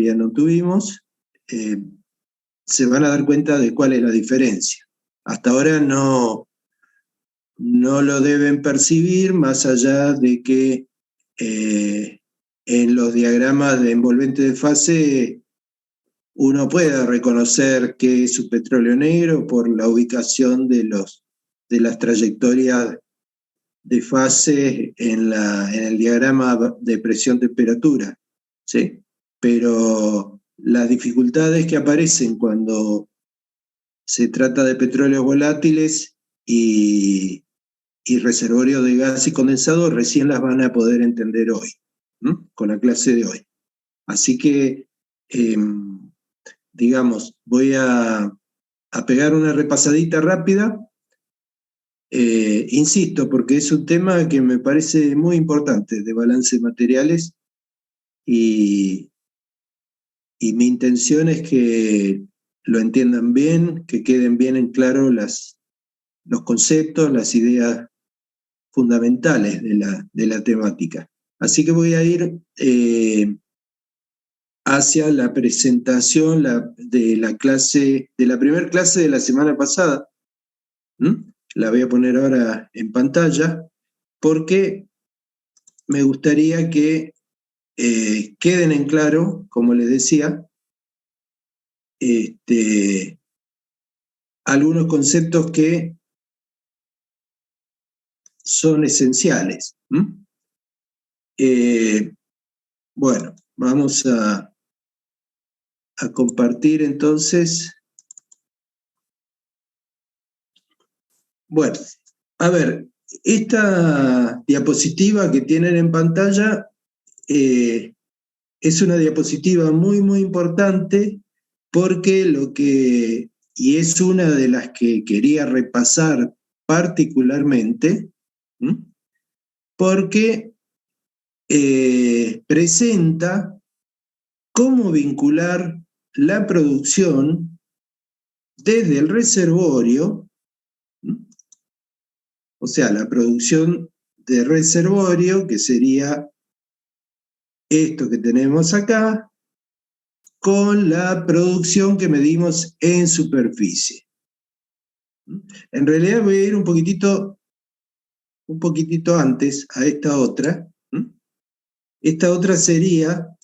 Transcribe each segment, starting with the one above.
todavía no tuvimos, se van a dar cuenta de cuál es la diferencia. Hasta ahora no lo deben percibir, más allá de que en los diagramas de envolvente de fase uno pueda reconocer que es un petróleo negro por la ubicación de las trayectorias de fase en el diagrama de presión-temperatura, ¿sí? Pero las dificultades que aparecen cuando se trata de petróleos volátiles y reservorios de gas y condensado recién las van a poder entender hoy, ¿no? Con la clase de hoy. Así que, digamos, voy a pegar una repasadita rápida. Insisto, porque es un tema que me parece muy importante, de balance de materiales, y mi intención es que lo entiendan bien, que queden bien en claro los conceptos, las ideas fundamentales de la temática. Así que voy a ir hacia la presentación de la primera clase de la semana pasada. La voy a poner ahora en pantalla, porque me gustaría que queden en claro, como les decía, algunos conceptos que son esenciales. Bueno, vamos a compartir entonces. Bueno, a ver, esta diapositiva que tienen en pantalla es una diapositiva muy, muy importante, porque y es una de las que quería repasar particularmente, porque presenta cómo vincular la producción desde el reservorio, o sea, la producción de reservorio, que sería esto que tenemos acá, con la producción que medimos en superficie. En realidad voy a ir un poquitito antes a esta otra. Esta otra sería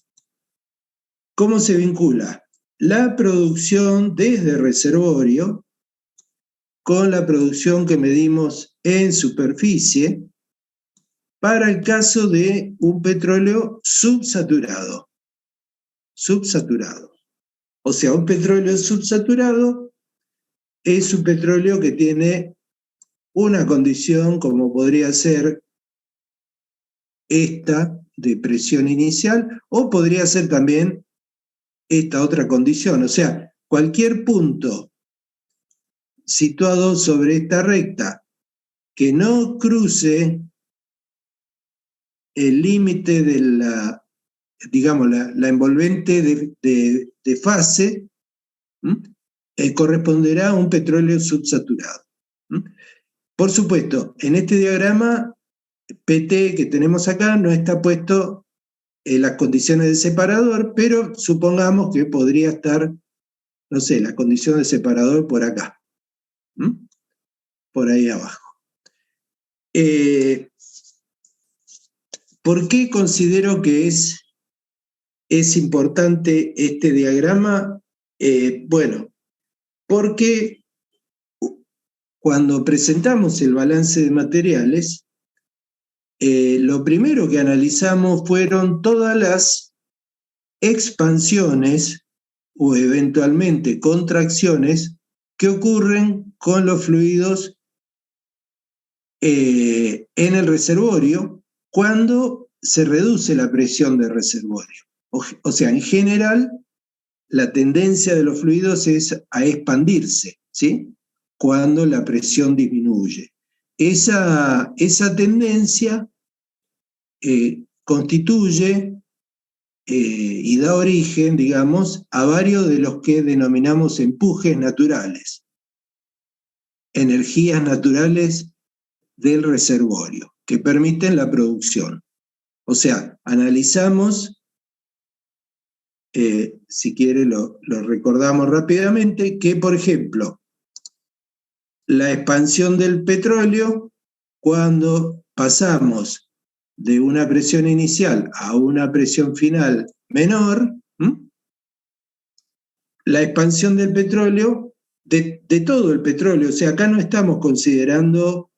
cómo se vincula la producción desde reservorio con la producción que medimos en superficie para el caso de un petróleo subsaturado. O sea, un petróleo subsaturado es un petróleo que tiene una condición como podría ser esta de presión inicial, o podría ser también esta otra condición. O sea, cualquier punto situado sobre esta recta que no cruce el límite de la envolvente de fase, corresponderá a un petróleo subsaturado. Por supuesto, en este diagrama PT que tenemos acá no está puesto las condiciones de separador, pero supongamos que podría estar, no sé, la condición de separador por acá, por ahí abajo. ¿Por qué considero que es importante este diagrama? Bueno, porque cuando presentamos el balance de materiales, lo primero que analizamos fueron todas las expansiones o eventualmente contracciones que ocurren con los fluidos en el reservorio cuando se reduce la presión del reservorio. O sea, en general, la tendencia de los fluidos es a expandirse, ¿sí? Cuando la presión disminuye. Esa tendencia constituye y da origen, digamos, a varios de los que denominamos empujes naturales, energías naturales del reservorio, que permiten la producción. O sea, analizamos si quiere lo recordamos rápidamente, que por ejemplo, la expansión del petróleo, cuando pasamos de una presión inicial a una presión final menor, la expansión del petróleo, de todo el petróleo, o sea, acá no estamos considerando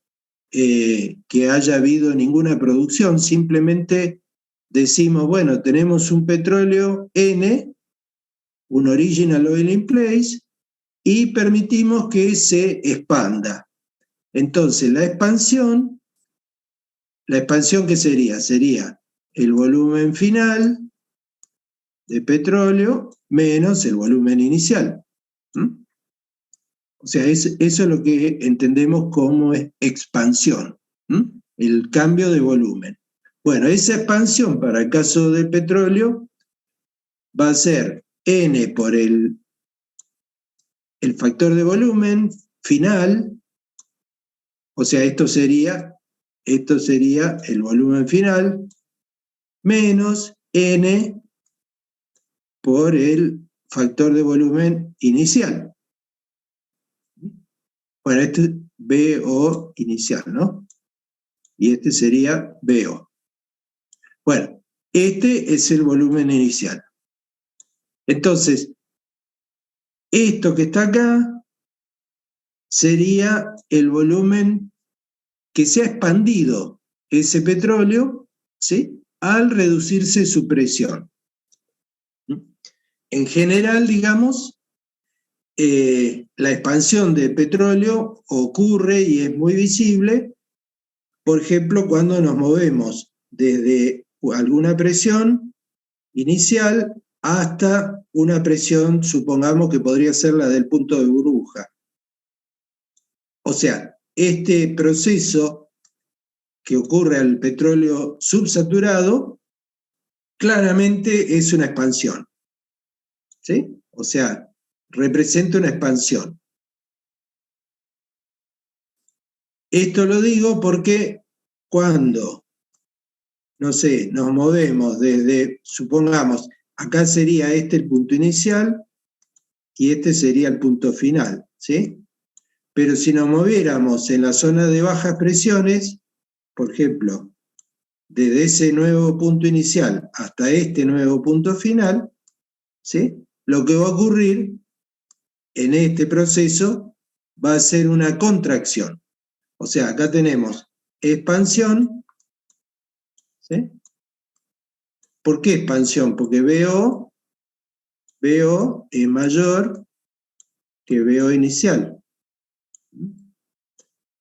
que haya habido ninguna producción, simplemente decimos, bueno, tenemos un petróleo N, un original oil in place, y permitimos que se expanda. Entonces, la expansión, ¿qué sería? Sería el volumen final de petróleo menos el volumen inicial. O sea, eso es lo que entendemos como expansión, el cambio de volumen. Bueno, esa expansión para el caso del petróleo va a ser N por el factor de volumen final, o sea, esto sería el volumen final, menos N por el factor de volumen inicial. Bueno, este es BO inicial, ¿no? Y este sería BO. Bueno, este es el volumen inicial. Entonces, esto que está acá sería el volumen que se ha expandido ese petróleo, ¿sí?, al reducirse su presión. En general, digamos, la expansión de petróleo ocurre y es muy visible, por ejemplo, cuando nos movemos desde alguna presión inicial hasta una presión, supongamos que podría ser la del punto de burbuja. O sea, este proceso que ocurre al petróleo subsaturado claramente es una expansión, ¿sí? O sea, representa una expansión. Esto lo digo porque cuando, no sé, nos movemos desde, supongamos, acá sería este el punto inicial y este sería el punto final, ¿sí? Pero si nos moviéramos en la zona de bajas presiones, por ejemplo, desde ese nuevo punto inicial hasta este nuevo punto final, ¿sí?, lo que va a ocurrir en este proceso va a ser una contracción. O sea, acá tenemos expansión, ¿sí? ¿Por qué expansión? Porque BO es mayor que BO inicial.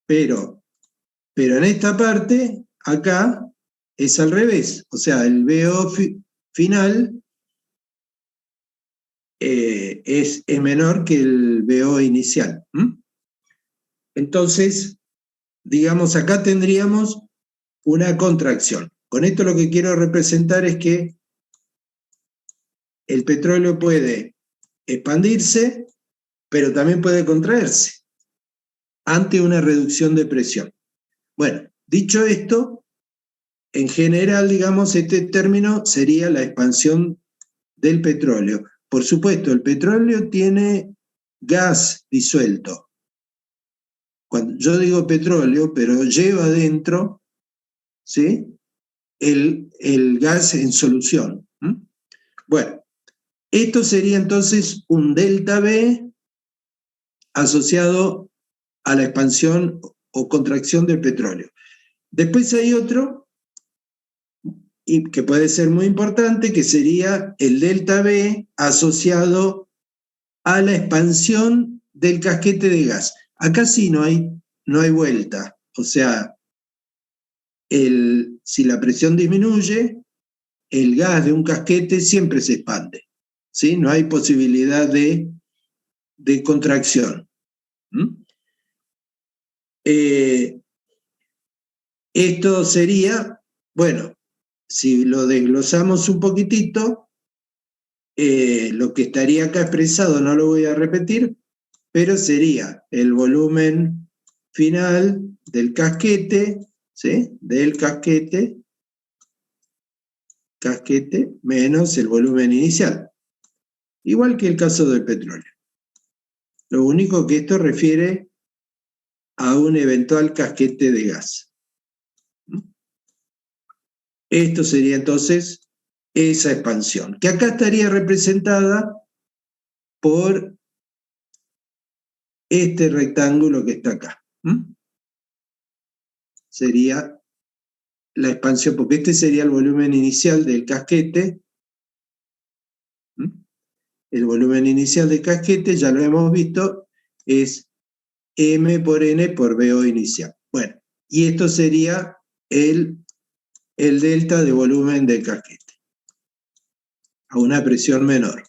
Pero en esta parte, acá, es al revés. O sea, el BO final es menor que el BO inicial. Entonces, digamos, acá tendríamos una contracción. Con esto lo que quiero representar es que el petróleo puede expandirse, pero también puede contraerse ante una reducción de presión. Bueno, dicho esto, en general, digamos, este término sería la expansión del petróleo. Por supuesto, el petróleo tiene gas disuelto. Cuando yo digo petróleo, pero lleva dentro, ¿sí?, el gas en solución. Bueno, esto sería entonces un delta B asociado a la expansión o contracción del petróleo. Después hay otro, y que puede ser muy importante, que sería el delta B asociado a la expansión del casquete de gas. Acá sí no hay vuelta. O sea, si la presión disminuye, el gas de un casquete siempre se expande, ¿sí? No hay posibilidad de contracción. Esto sería, bueno, si lo desglosamos un poquitito, lo que estaría acá expresado, no lo voy a repetir, pero sería el volumen final del casquete, ¿sí?, del casquete menos el volumen inicial. igual que el caso del petróleo. Lo único que esto refiere a un eventual casquete de gas. Esto sería entonces esa expansión, que acá estaría representada por este rectángulo que está acá. Sería la expansión, porque este sería el volumen inicial del casquete. El volumen inicial del casquete, ya lo hemos visto, es M por N por VO inicial. Bueno, y esto sería el delta de volumen del casquete, a una presión menor.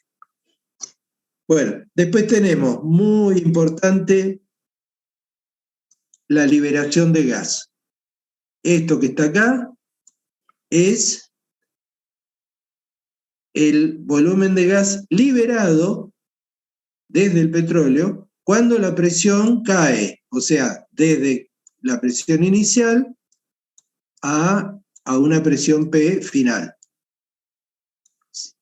Bueno, después tenemos, muy importante, la liberación de gas. Esto que está acá es el volumen de gas liberado desde el petróleo cuando la presión cae, o sea, desde la presión inicial a una presión P final.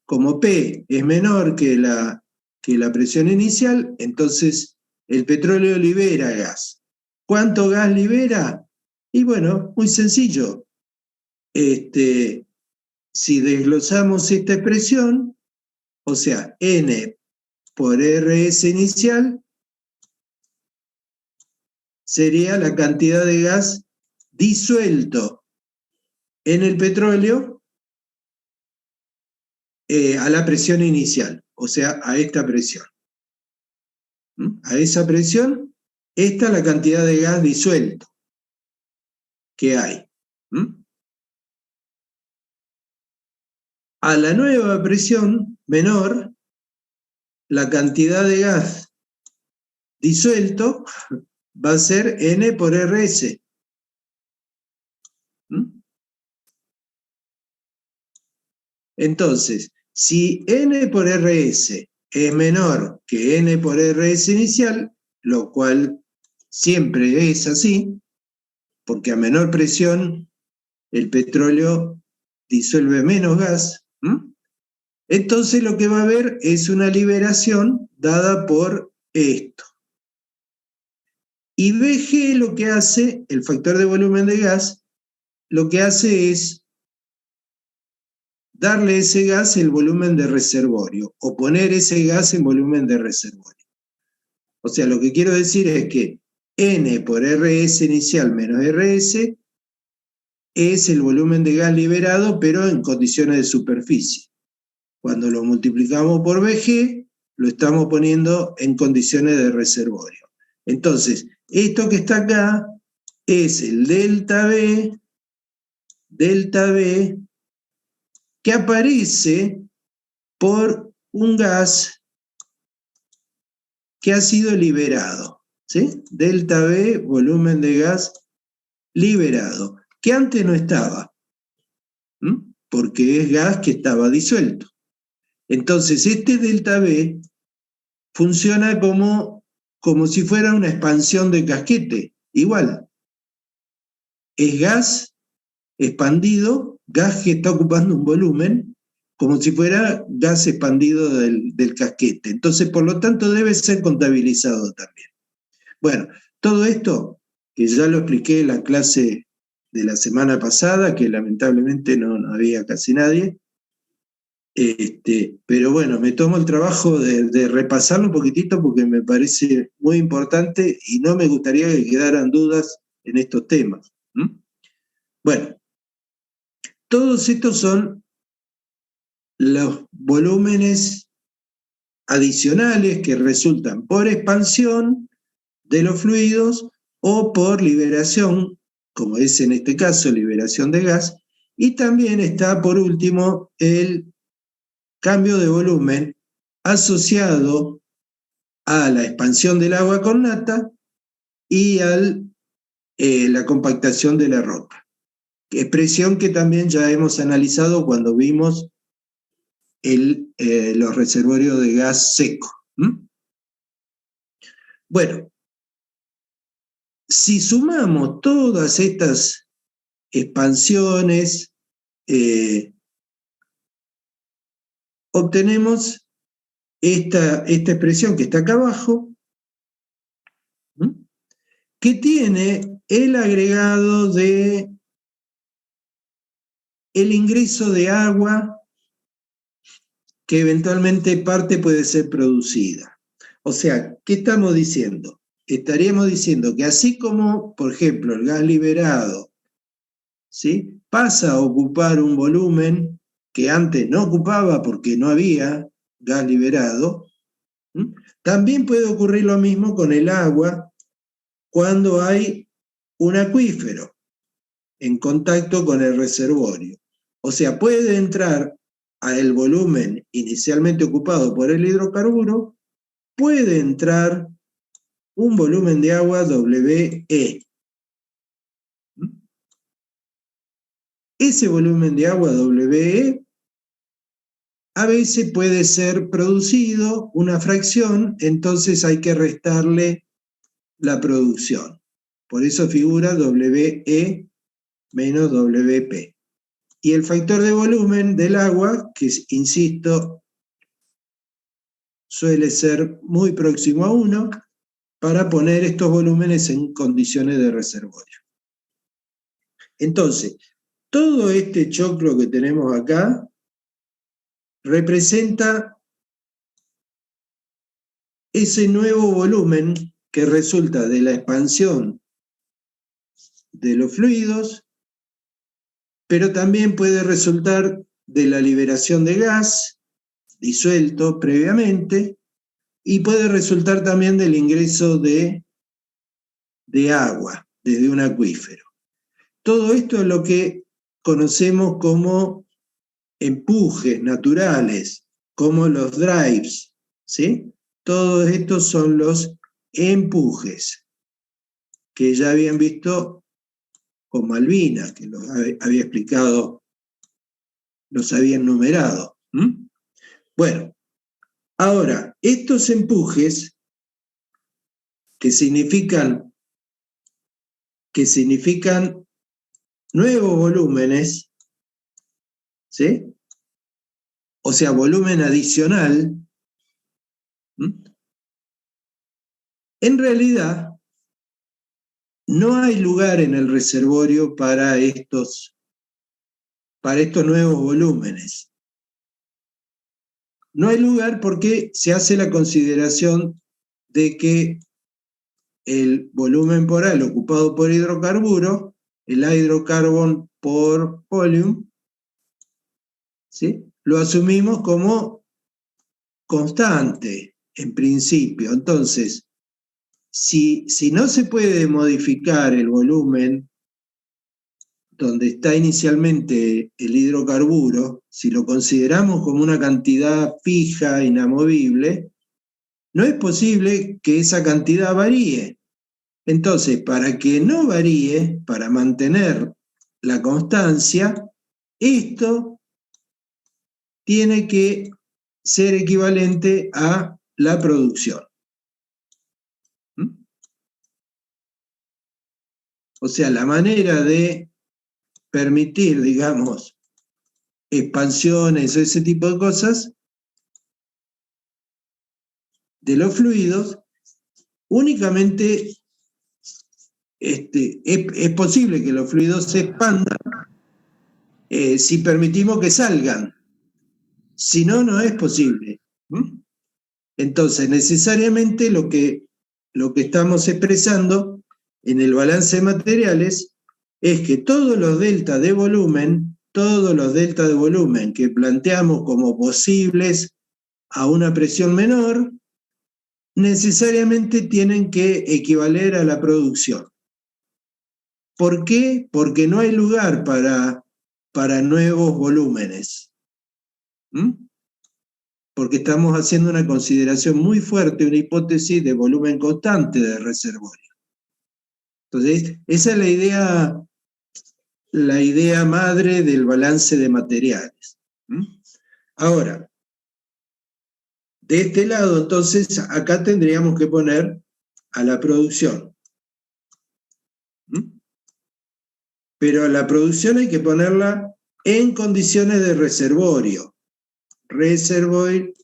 Como P es menor que la presión inicial, entonces el petróleo libera gas. ¿Cuánto gas libera? Y bueno, muy sencillo. Si desglosamos esta expresión, o sea, N por RS inicial, sería la cantidad de gas disuelto en el petróleo a la presión inicial, o sea, a esta presión. A esa presión, esta es la cantidad de gas disuelto que hay. A la nueva presión menor, la cantidad de gas disuelto va a ser N por RS. Entonces, si N por RS es menor que N por RS inicial, lo cual siempre es así, porque a menor presión el petróleo disuelve menos gas, entonces lo que va a haber es una liberación dada por esto. Y VG lo que hace, el factor de volumen de gas, lo que hace es darle a ese gas el volumen de reservorio, o poner ese gas en volumen de reservorio. O sea, lo que quiero decir es que N por RS inicial menos RS es el volumen de gas liberado, pero en condiciones de superficie. Cuando lo multiplicamos por VG, lo estamos poniendo en condiciones de reservorio. Entonces, esto que está acá es el delta V, que aparece por un gas que ha sido liberado, ¿sí? Delta V, volumen de gas liberado, que antes no estaba, porque es gas que estaba disuelto. Entonces, este delta V funciona como si fuera una expansión de casquete, igual. Es gas expandido, gas que está ocupando un volumen, como si fuera gas expandido del casquete. Entonces, por lo tanto, debe ser contabilizado también. Bueno, todo esto, que ya lo expliqué en la clase de la semana pasada, que lamentablemente no había casi nadie, pero bueno, me tomo el trabajo de repasarlo un poquitito porque me parece muy importante y no me gustaría que quedaran dudas en estos temas. Bueno, todos estos son los volúmenes adicionales que resultan por expansión de los fluidos o por liberación, como es en este caso liberación de gas, y también está por último el cambio de volumen asociado a la expansión del agua con nata y a la compactación de la roca. Expresión que también ya hemos analizado cuando vimos los reservorios de gas seco. Bueno, si sumamos todas estas expansiones, obtenemos esta expresión que está acá abajo, que tiene el agregado de el ingreso de agua que eventualmente parte puede ser producida. O sea, ¿qué estamos diciendo? Estaríamos diciendo que así como, por ejemplo, el gas liberado, ¿sí?, pasa a ocupar un volumen que antes no ocupaba porque no había gas liberado, también puede ocurrir lo mismo con el agua cuando hay un acuífero en contacto con el reservorio. O sea, puede entrar al volumen inicialmente ocupado por el hidrocarburo, puede entrar un volumen de agua WE. Ese volumen de agua WE a veces puede ser producido una fracción, entonces hay que restarle la producción. Por eso figura WE menos WP. Y el factor de volumen del agua, que insisto, suele ser muy próximo a 1, para poner estos volúmenes en condiciones de reservorio. Entonces, todo este choclo que tenemos acá representa ese nuevo volumen que resulta de la expansión de los fluidos, pero también puede resultar de la liberación de gas disuelto previamente, y puede resultar también del ingreso de agua desde un acuífero. Todo esto es lo que conocemos como empujes naturales, como los drives, ¿sí? Todos estos son los empujes que ya habían visto con Malvinas, que los había explicado, los habían numerado. Bueno, ahora, estos empujes que significan nuevos volúmenes, ¿sí? O sea, volumen adicional, en realidad no hay lugar en el reservorio para estos nuevos volúmenes. No hay lugar porque se hace la consideración de que el volumen poral ocupado por hidrocarburo, el hydrocarbon por volume, ¿sí?, lo asumimos como constante en principio. Entonces, si no se puede modificar el volumen donde está inicialmente el hidrocarburo, si lo consideramos como una cantidad fija, inamovible, no es posible que esa cantidad varíe. Entonces, para que no varíe, para mantener la constancia, esto tiene que ser equivalente a la producción. O sea, la manera de permitir, digamos, expansiones o ese tipo de cosas de los fluidos, únicamente es posible que los fluidos se expandan si permitimos que salgan. Si no, no es posible. Entonces, necesariamente lo que estamos expresando en el balance de materiales es que todos los deltas de volumen que planteamos como posibles a una presión menor, necesariamente tienen que equivaler a la producción. ¿Por qué? Porque no hay lugar para nuevos volúmenes. Porque estamos haciendo una consideración muy fuerte, una hipótesis de volumen constante de reservorio. Entonces, esa es la idea madre del balance de materiales. Ahora, de este lado, entonces, acá tendríamos que poner a la producción. Pero a la producción hay que ponerla en condiciones de reservorio. Reservoir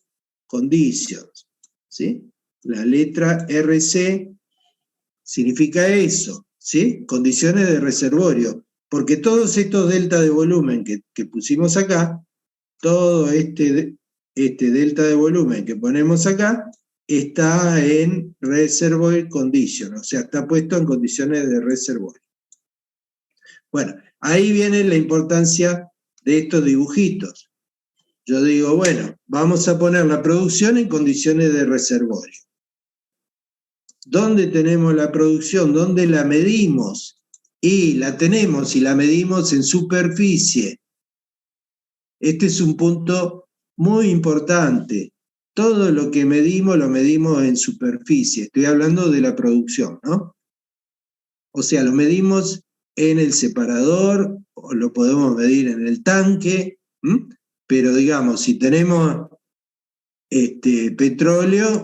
conditions, ¿sí? La letra RC significa eso, ¿sí? Condiciones de reservorio, porque todos estos delta de volumen que pusimos acá, todo este delta de volumen que ponemos acá, está en reservoir condition, o sea, está puesto en condiciones de reservorio. Bueno, ahí viene la importancia de estos dibujitos. Yo digo, bueno, vamos a poner la producción en condiciones de reservorio. ¿Dónde tenemos la producción? ¿Dónde la medimos? Y la tenemos y la medimos en superficie. Este es un punto muy importante. Todo lo que medimos lo medimos en superficie. Estoy hablando de la producción, ¿no? O sea, lo medimos en el separador, o lo podemos medir en el tanque, ¿m? Pero digamos, si tenemos petróleo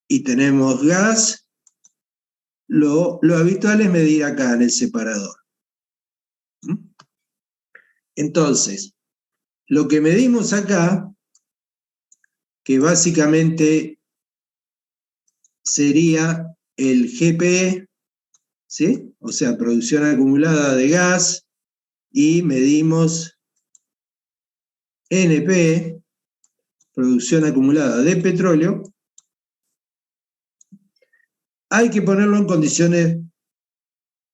y tenemos gas, lo habitual es medir acá en el separador. ¿M? Entonces, lo que medimos acá, que básicamente sería el GPE, ¿sí? O sea, producción acumulada de gas, y medimos NP, producción acumulada de petróleo, hay que ponerlo en condiciones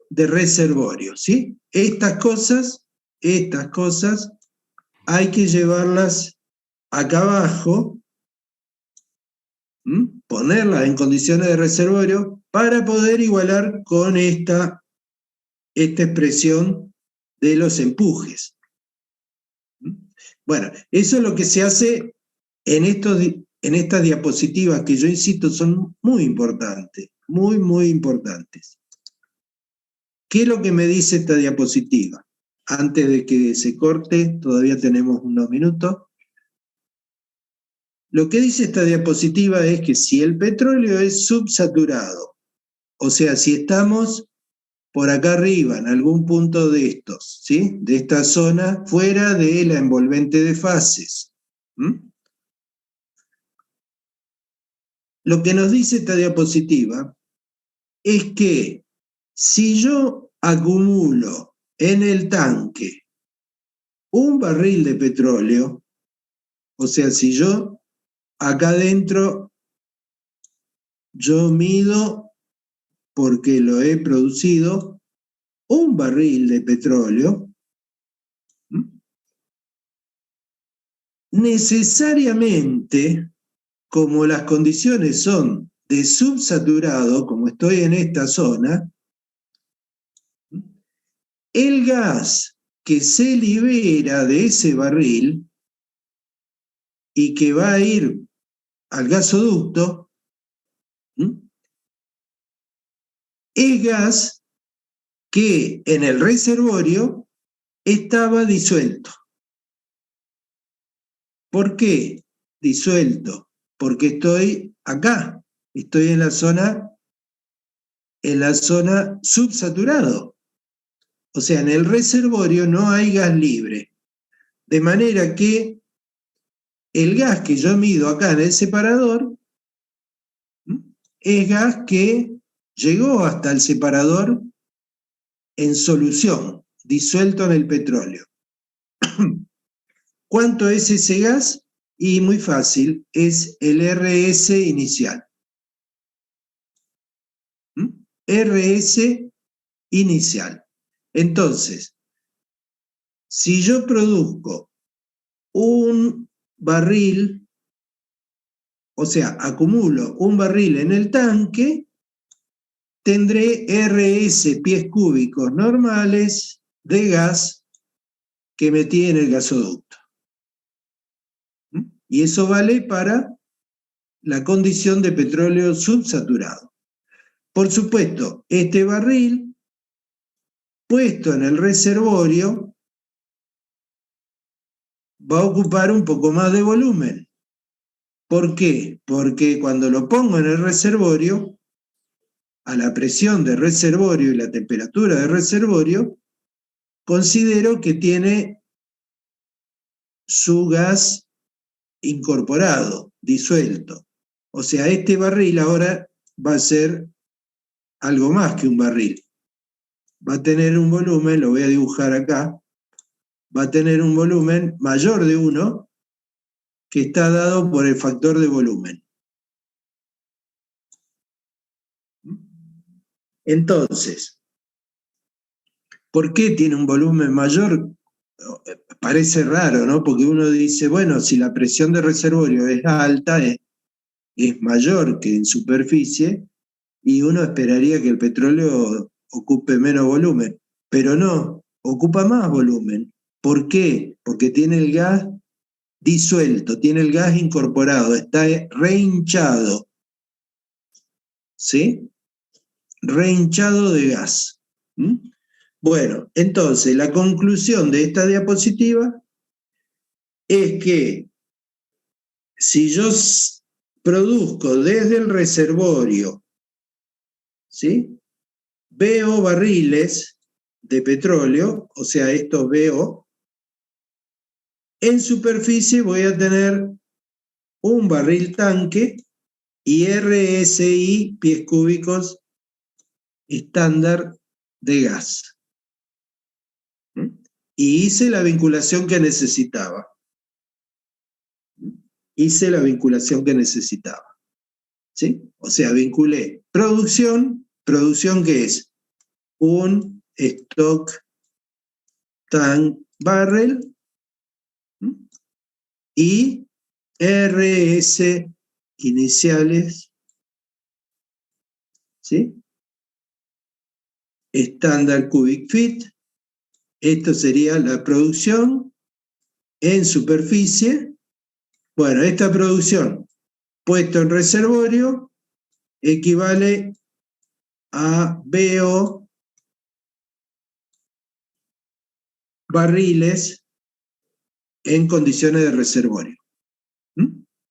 de reservorio, ¿sí? Estas cosas hay que llevarlas acá abajo, ponerlas en condiciones de reservorio para poder igualar con esta expresión de los empujes. Bueno, eso es lo que se hace en estas diapositivas que yo insisto son muy importantes, muy, muy importantes. ¿Qué es lo que me dice esta diapositiva? Antes de que se corte, todavía tenemos unos minutos. Lo que dice esta diapositiva es que si el petróleo es subsaturado, o sea, si estamos por acá arriba, en algún punto de estos, ¿sí? De esta zona, fuera de la envolvente de fases. Lo que nos dice esta diapositiva es que si yo acumulo en el tanque un barril de petróleo, o sea, si yo acá adentro yo mido, porque lo he producido, un barril de petróleo, necesariamente, como las condiciones son de subsaturado, como estoy en esta zona, el gas que se libera de ese barril y que va a ir al gasoducto, es gas que en el reservorio estaba disuelto. ¿Por qué disuelto? Porque estoy acá, estoy en la zona subsaturado. O sea, en el reservorio no hay gas libre. De manera que el gas que yo mido acá en el separador es gas que llegó hasta el separador en solución, disuelto en el petróleo. ¿Cuánto es ese gas? Y muy fácil, es el RS inicial. RS inicial. Entonces, si yo produzco un barril, o sea, acumulo un barril en el tanque, tendré RS pies cúbicos normales de gas que metí en el gasoducto. Y eso vale para la condición de petróleo subsaturado. Por supuesto, este barril puesto en el reservorio va a ocupar un poco más de volumen. ¿Por qué? Porque cuando lo pongo en el reservorio, a la presión de reservorio y la temperatura de reservorio, considero que tiene su gas incorporado, disuelto. O sea, este barril ahora va a ser algo más que un barril. Va a tener un volumen, lo voy a dibujar acá, va a tener un volumen mayor de 1 que está dado por el factor de volumen. Entonces, ¿por qué tiene un volumen mayor? Parece raro, ¿no? Porque uno dice, bueno, si la presión de reservorio es alta, es mayor que en superficie, y uno esperaría que el petróleo ocupe menos volumen, pero no, ocupa más volumen. ¿Por qué? Porque tiene el gas disuelto, tiene el gas incorporado, está rehinchado, ¿sí? Rehinchado de gas. ¿Mm? Bueno, entonces la conclusión de esta diapositiva es que si yo produzco desde el reservorio, ¿sí? Veo barriles de petróleo, o sea, estos veo, en superficie voy a tener un barril tanque y RSI, pies cúbicos estándar de gas. Y hice la vinculación que necesitaba. Hice la vinculación que necesitaba. ¿Sí? O sea, vinculé producción que es un stock tank barrel, y RS iniciales, ¿sí? Estándar cubic feet. Esto sería la producción en superficie. Bueno, esta producción puesto en reservorio equivale a BO barriles en condiciones de reservorio.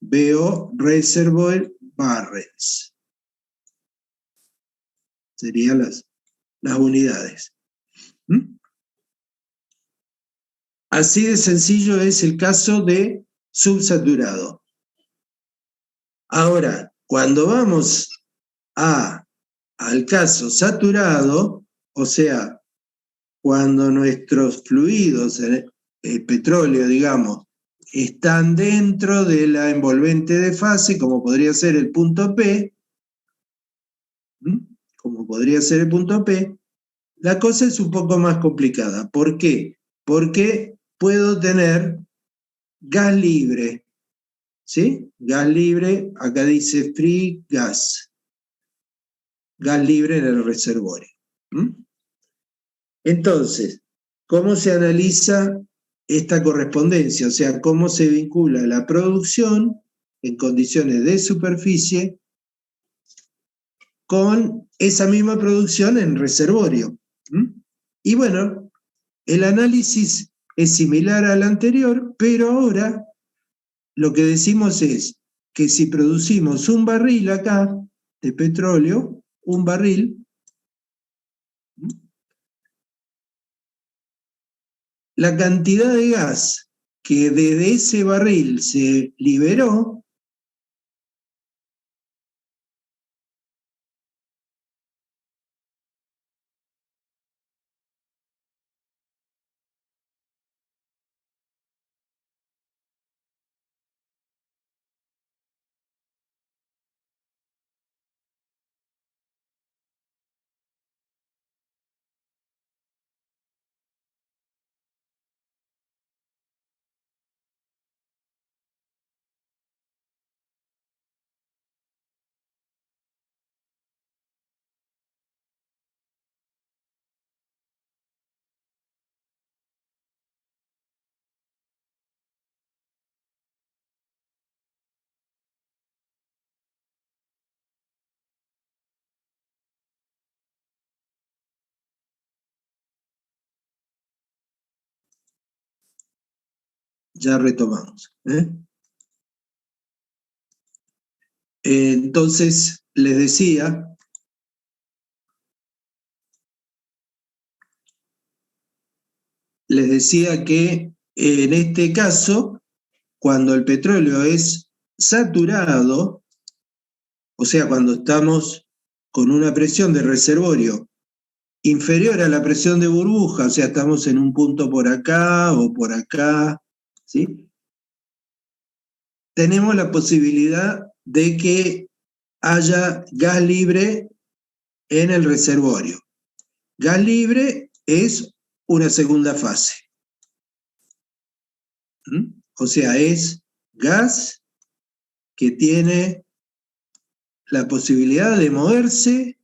BO reservoir barrels. Serían las unidades. Así de sencillo es el caso de subsaturado. Ahora, cuando vamos al caso saturado, o sea, cuando nuestros fluidos, el petróleo, digamos, están dentro de la envolvente de fase, como podría ser el punto P, la cosa es un poco más complicada. ¿Por qué? Porque puedo tener gas libre, ¿sí? Gas libre, acá dice free gas, gas libre en el reservorio. Entonces, ¿cómo se analiza esta correspondencia? O sea, ¿cómo se vincula la producción en condiciones de superficie con esa misma producción en reservorio? Y bueno, el análisis es similar al anterior, pero ahora lo que decimos es que si producimos un barril acá de petróleo, un barril, la cantidad de gas que desde ese barril se liberó ya retomamos. Entonces, les decía que en este caso cuando el petróleo es saturado, o sea, cuando estamos con una presión de reservorio inferior a la presión de burbuja, o sea, estamos en un punto por acá o por acá, ¿sí? Tenemos la posibilidad de que haya gas libre en el reservorio. Gas libre es una segunda fase. O sea, es gas que tiene la posibilidad de moverse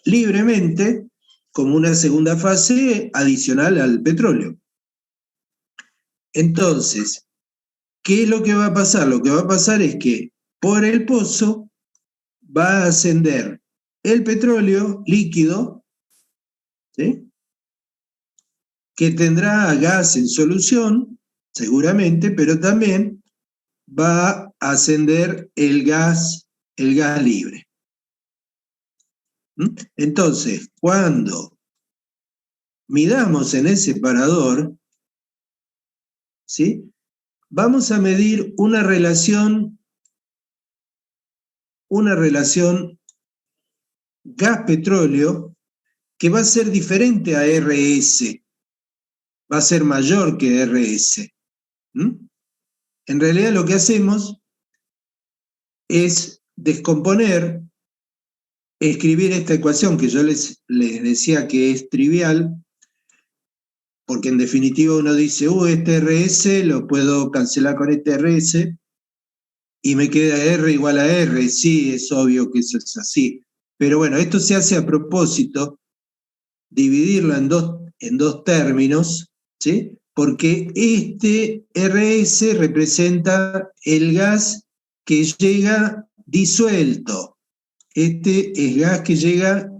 libremente como una segunda fase adicional al petróleo. Entonces, ¿qué es lo que va a pasar? Lo que va a pasar es que por el pozo va a ascender el petróleo líquido, ¿sí?, que tendrá gas en solución, seguramente, pero también va a ascender el gas libre. Entonces, cuando midamos en el separador, ¿sí?, vamos a medir una relación gas-petróleo que va a ser diferente a RS, va a ser mayor que RS. En realidad lo que hacemos es descomponer, escribir esta ecuación que yo les decía que es trivial, porque en definitiva uno dice, este RS lo puedo cancelar con este RS y me queda R igual a R. Sí, es obvio que eso es así. Pero bueno, esto se hace a propósito, dividirlo en dos términos, ¿sí?, porque este RS representa el gas que llega disuelto. Este es gas que llega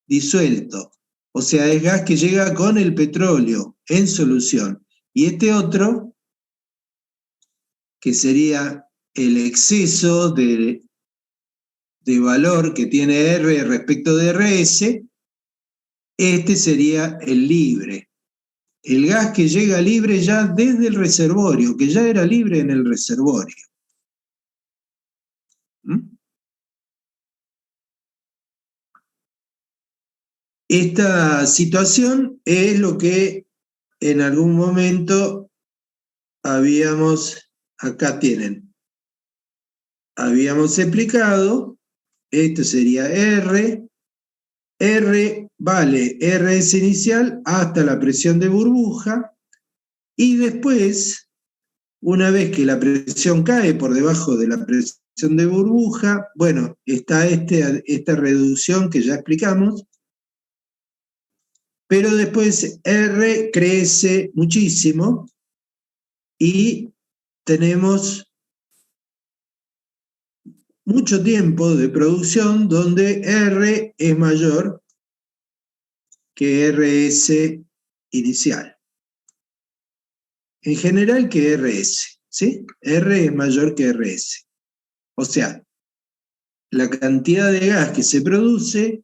disuelto, o sea, es gas que llega con el petróleo en solución. Y este otro, que sería el exceso de valor que tiene R respecto de RS, este sería el libre. El gas que llega libre ya desde el reservorio, que ya era libre en el reservorio. Esta situación es lo que en algún momento acá tienen, habíamos explicado. Esto sería R. R vale RS inicial hasta la presión de burbuja, y después, una vez que la presión cae por debajo de la presión de burbuja, bueno, está esta reducción que ya explicamos, pero después R crece muchísimo y tenemos mucho tiempo de producción donde R es mayor que RS inicial. En general que RS, ¿sí? R es mayor que RS. O sea, la cantidad de gas que se produce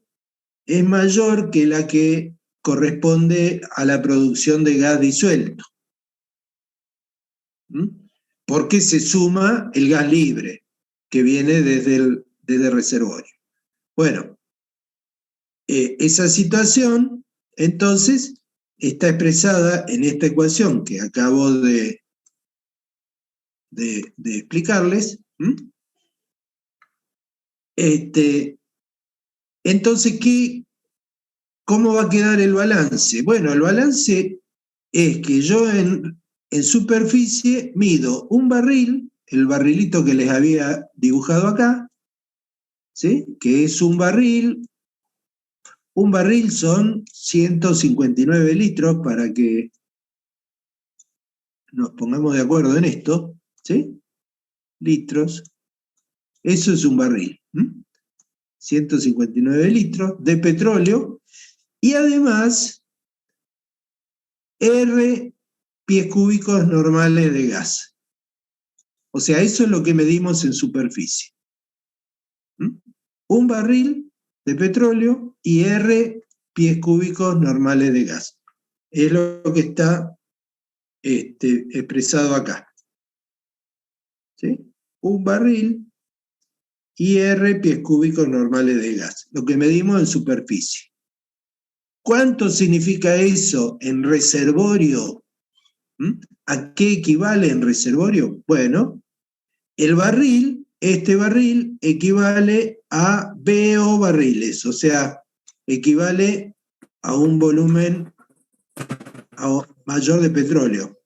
es mayor que la que corresponde a la producción de gas disuelto. Porque se suma el gas libre que viene desde el reservorio. Bueno, esa situación, entonces, está expresada en esta ecuación que acabo de explicarles. Entonces, ¿cómo va a quedar el balance? Bueno, el balance es que yo en superficie mido un barril, el barrilito que les había dibujado acá, ¿sí?, que es un barril. Un barril son 159 litros, para que nos pongamos de acuerdo en esto, ¿sí? Litros. Eso es un barril. 159 litros de petróleo, y además R pies cúbicos normales de gas. O sea, eso es lo que medimos en superficie. Un barril de petróleo y R pies cúbicos normales de gas. Es lo que está expresado acá. un barril y R pies cúbicos normales de gas, lo que medimos en superficie. ¿Cuánto significa eso en reservorio? ¿A qué equivale en reservorio? Bueno, el barril, este barril equivale a BO barriles, o sea, equivale a un volumen mayor de petróleo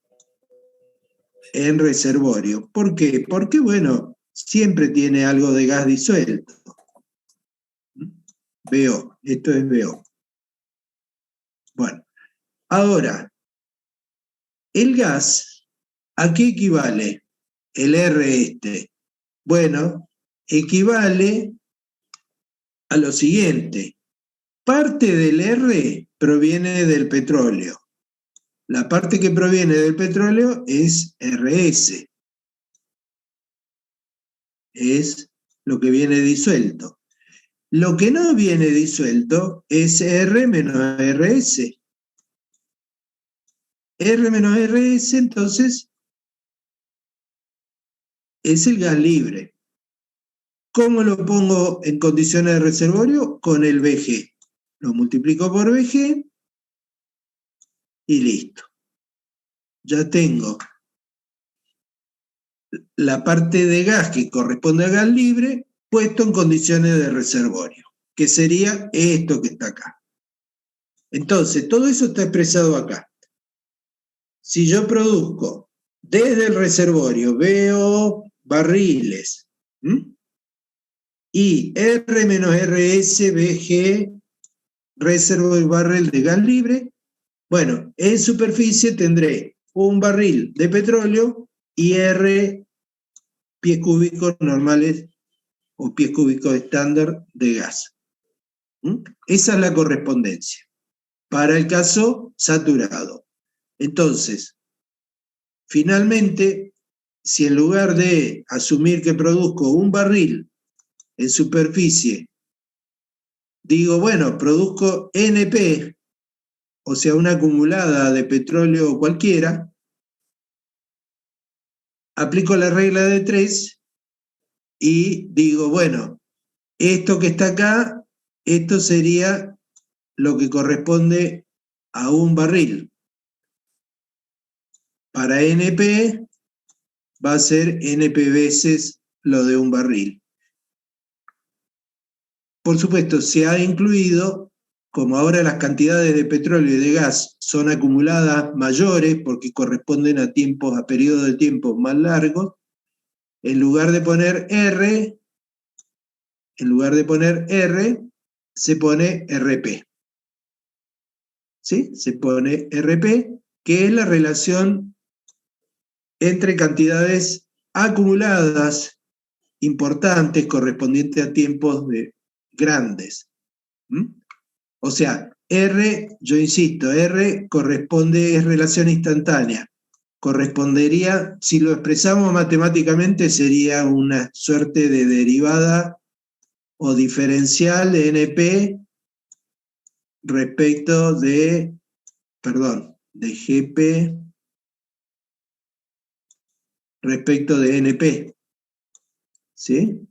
en reservorio. ¿Por qué? Porque, bueno, siempre tiene algo de gas disuelto. BO, esto es BO. Bueno, ahora, el gas, ¿a qué equivale? El R este. Bueno, equivale a lo siguiente. Parte del R proviene del petróleo. La parte que proviene del petróleo es RS. Es lo que viene disuelto. Lo que no viene disuelto es R menos RS. R menos RS, entonces, es el gas libre. ¿Cómo lo pongo en condiciones de reservorio? Con el VG. Lo multiplico por VG y listo. Ya tengo la parte de gas que corresponde a gas libre puesto en condiciones de reservorio, que sería esto que está acá. Entonces, todo eso está expresado acá. Si yo produzco desde el reservorio, veo barriles, y R menos RS, VG, reservoir barrel de gas libre, bueno, en superficie tendré un barril de petróleo y R pies cúbicos normales o pies cúbicos estándar de gas. Esa es la correspondencia para el caso saturado. Entonces, finalmente, si en lugar de asumir que produzco un barril en superficie, digo, bueno, produzco NP, o sea, una acumulada de petróleo cualquiera, aplico la regla de 3 y digo, bueno, esto que está acá, esto sería lo que corresponde a un barril. Para NP va a ser NP veces lo de un barril. Por supuesto, se ha incluido, como ahora las cantidades de petróleo y de gas son acumuladas mayores porque corresponden a tiempos, a periodos de tiempo más largos, en lugar de poner R, se pone RP. ¿Sí? Se pone RP, que es la relación entre cantidades acumuladas importantes correspondientes a tiempos grandes. O sea, R, yo insisto, R corresponde, es relación instantánea. Correspondería, si lo expresamos matemáticamente, sería una suerte de derivada o diferencial de NP respecto de, de GP respecto de NP. ¿Sí?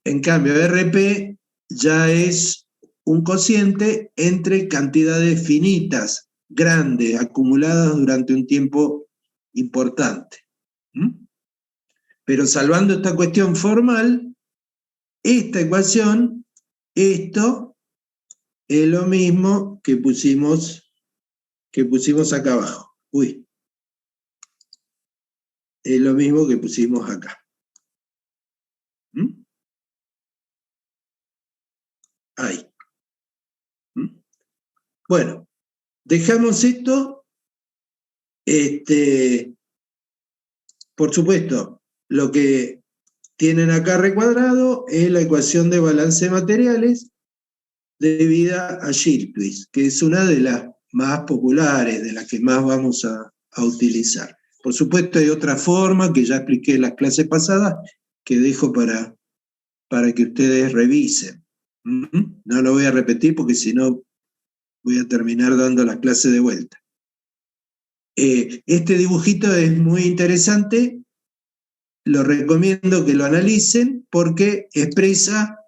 En cambio, RP ya es un cociente entre cantidades finitas, grandes, acumuladas durante un tiempo importante. Pero salvando esta cuestión formal, esta ecuación, esto es lo mismo que pusimos acá abajo. Es lo mismo que pusimos acá. Ahí. Bueno, dejamos esto. Por supuesto, lo que tienen acá recuadrado es la ecuación de balance de materiales debida a Gilchrist, que es una de las más populares, de las que más vamos a utilizar. Por supuesto, hay otra forma que ya expliqué en las clases pasadas, que dejo para que ustedes revisen. No lo voy a repetir porque si no voy a terminar dando las clases de vuelta. Este dibujito es muy interesante lo recomiendo que lo analicen porque expresa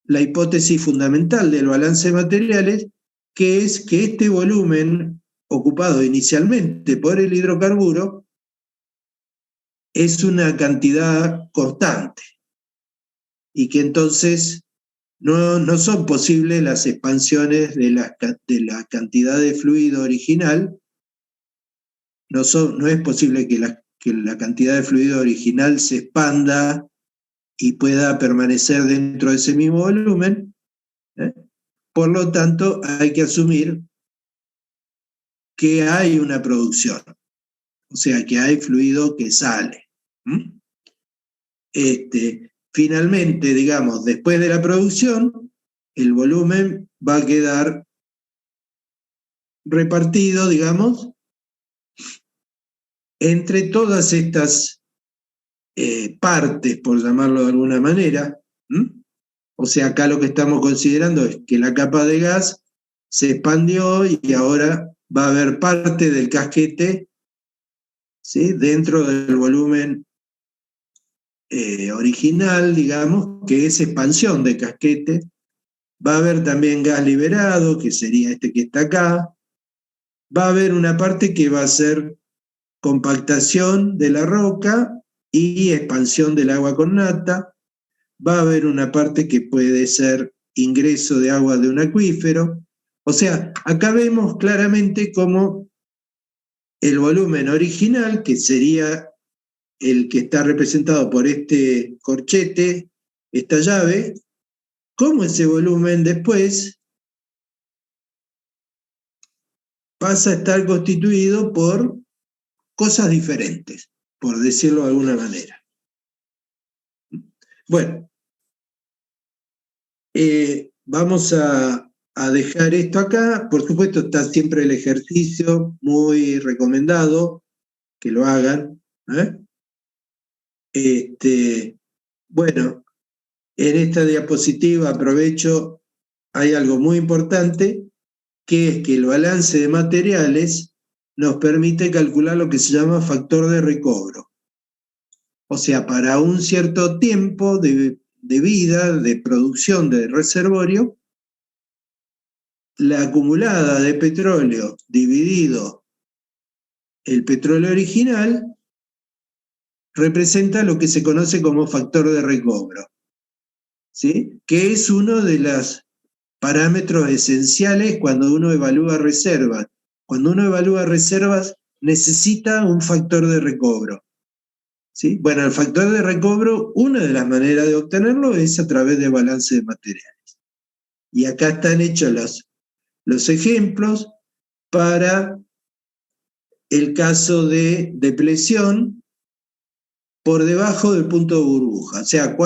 la hipótesis fundamental del balance de materiales, que es que este volumen ocupado inicialmente por el hidrocarburo es una cantidad constante y que entonces no son posibles las expansiones de la cantidad de fluido original, no es posible que la cantidad de fluido original se expanda y pueda permanecer dentro de ese mismo volumen. Por lo tanto, hay que asumir que hay una producción, o sea, que hay fluido que sale. Finalmente, digamos, después de la producción, el volumen va a quedar repartido, digamos, entre todas estas partes, por llamarlo de alguna manera. O sea, acá lo que estamos considerando es que la capa de gas se expandió y ahora va a haber parte del casquete, ¿sí?, dentro del volumen original, digamos, que es expansión de casquete. Va a haber también gas liberado, que sería este que está acá. Va a haber una parte que va a ser compactación de la roca y expansión del agua con nata. Va a haber una parte que puede ser ingreso de agua de un acuífero. O sea, acá vemos claramente cómo el volumen original, que sería el que está representado por este corchete, esta llave, cómo ese volumen después pasa a estar constituido por cosas diferentes, por decirlo de alguna manera. Bueno, vamos a dejar esto acá. Por supuesto, está siempre el ejercicio, muy recomendado que lo hagan. Bueno, en esta diapositiva aprovecho, hay algo muy importante, que es que el balance de materiales nos permite calcular lo que se llama factor de recobro. O sea, para un cierto tiempo de vida, de producción de reservorio, la acumulada de petróleo dividido el petróleo original representa lo que se conoce como factor de recobro, ¿sí?, que es uno de los parámetros esenciales cuando uno evalúa reservas. Cuando uno evalúa reservas, necesita un factor de recobro, ¿sí? Bueno, el factor de recobro, una de las maneras de obtenerlo es a través de balance de materiales. Y acá están hechos los ejemplos para el caso de depresión por debajo del punto de burbuja. O sea,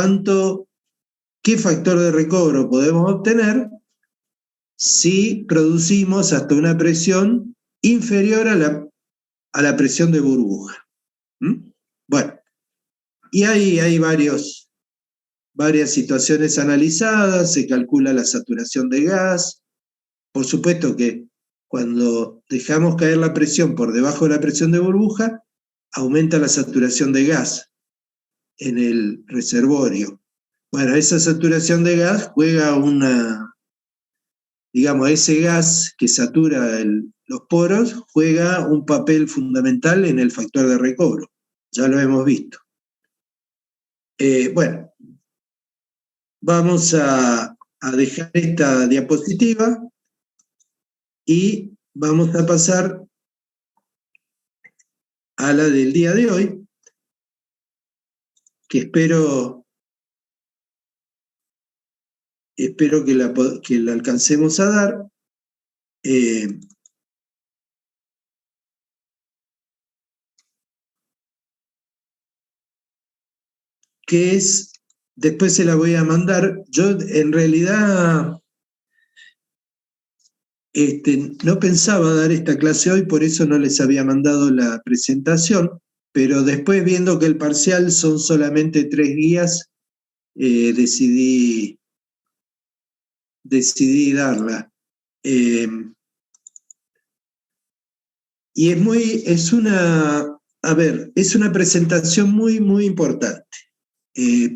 ¿qué factor de recobro podemos obtener si producimos hasta una presión inferior a la presión de burbuja? Bueno, y hay varias situaciones analizadas, se calcula la saturación de gas. Por supuesto que cuando dejamos caer la presión por debajo de la presión de burbuja, aumenta la saturación de gas en el reservorio. Bueno, esa saturación de gas juega digamos, ese gas que satura los poros juega un papel fundamental en el factor de recobro. Ya lo hemos visto. Bueno, vamos a dejar esta diapositiva y vamos a pasar a la del día de hoy, que espero que la alcancemos a dar. Que es, después se la voy a mandar. Yo en realidad no pensaba dar esta clase hoy, por eso no les había mandado la presentación, pero después, viendo que el parcial son solamente 3 guías, decidí darla. Y es una a ver, es una presentación muy, muy importante.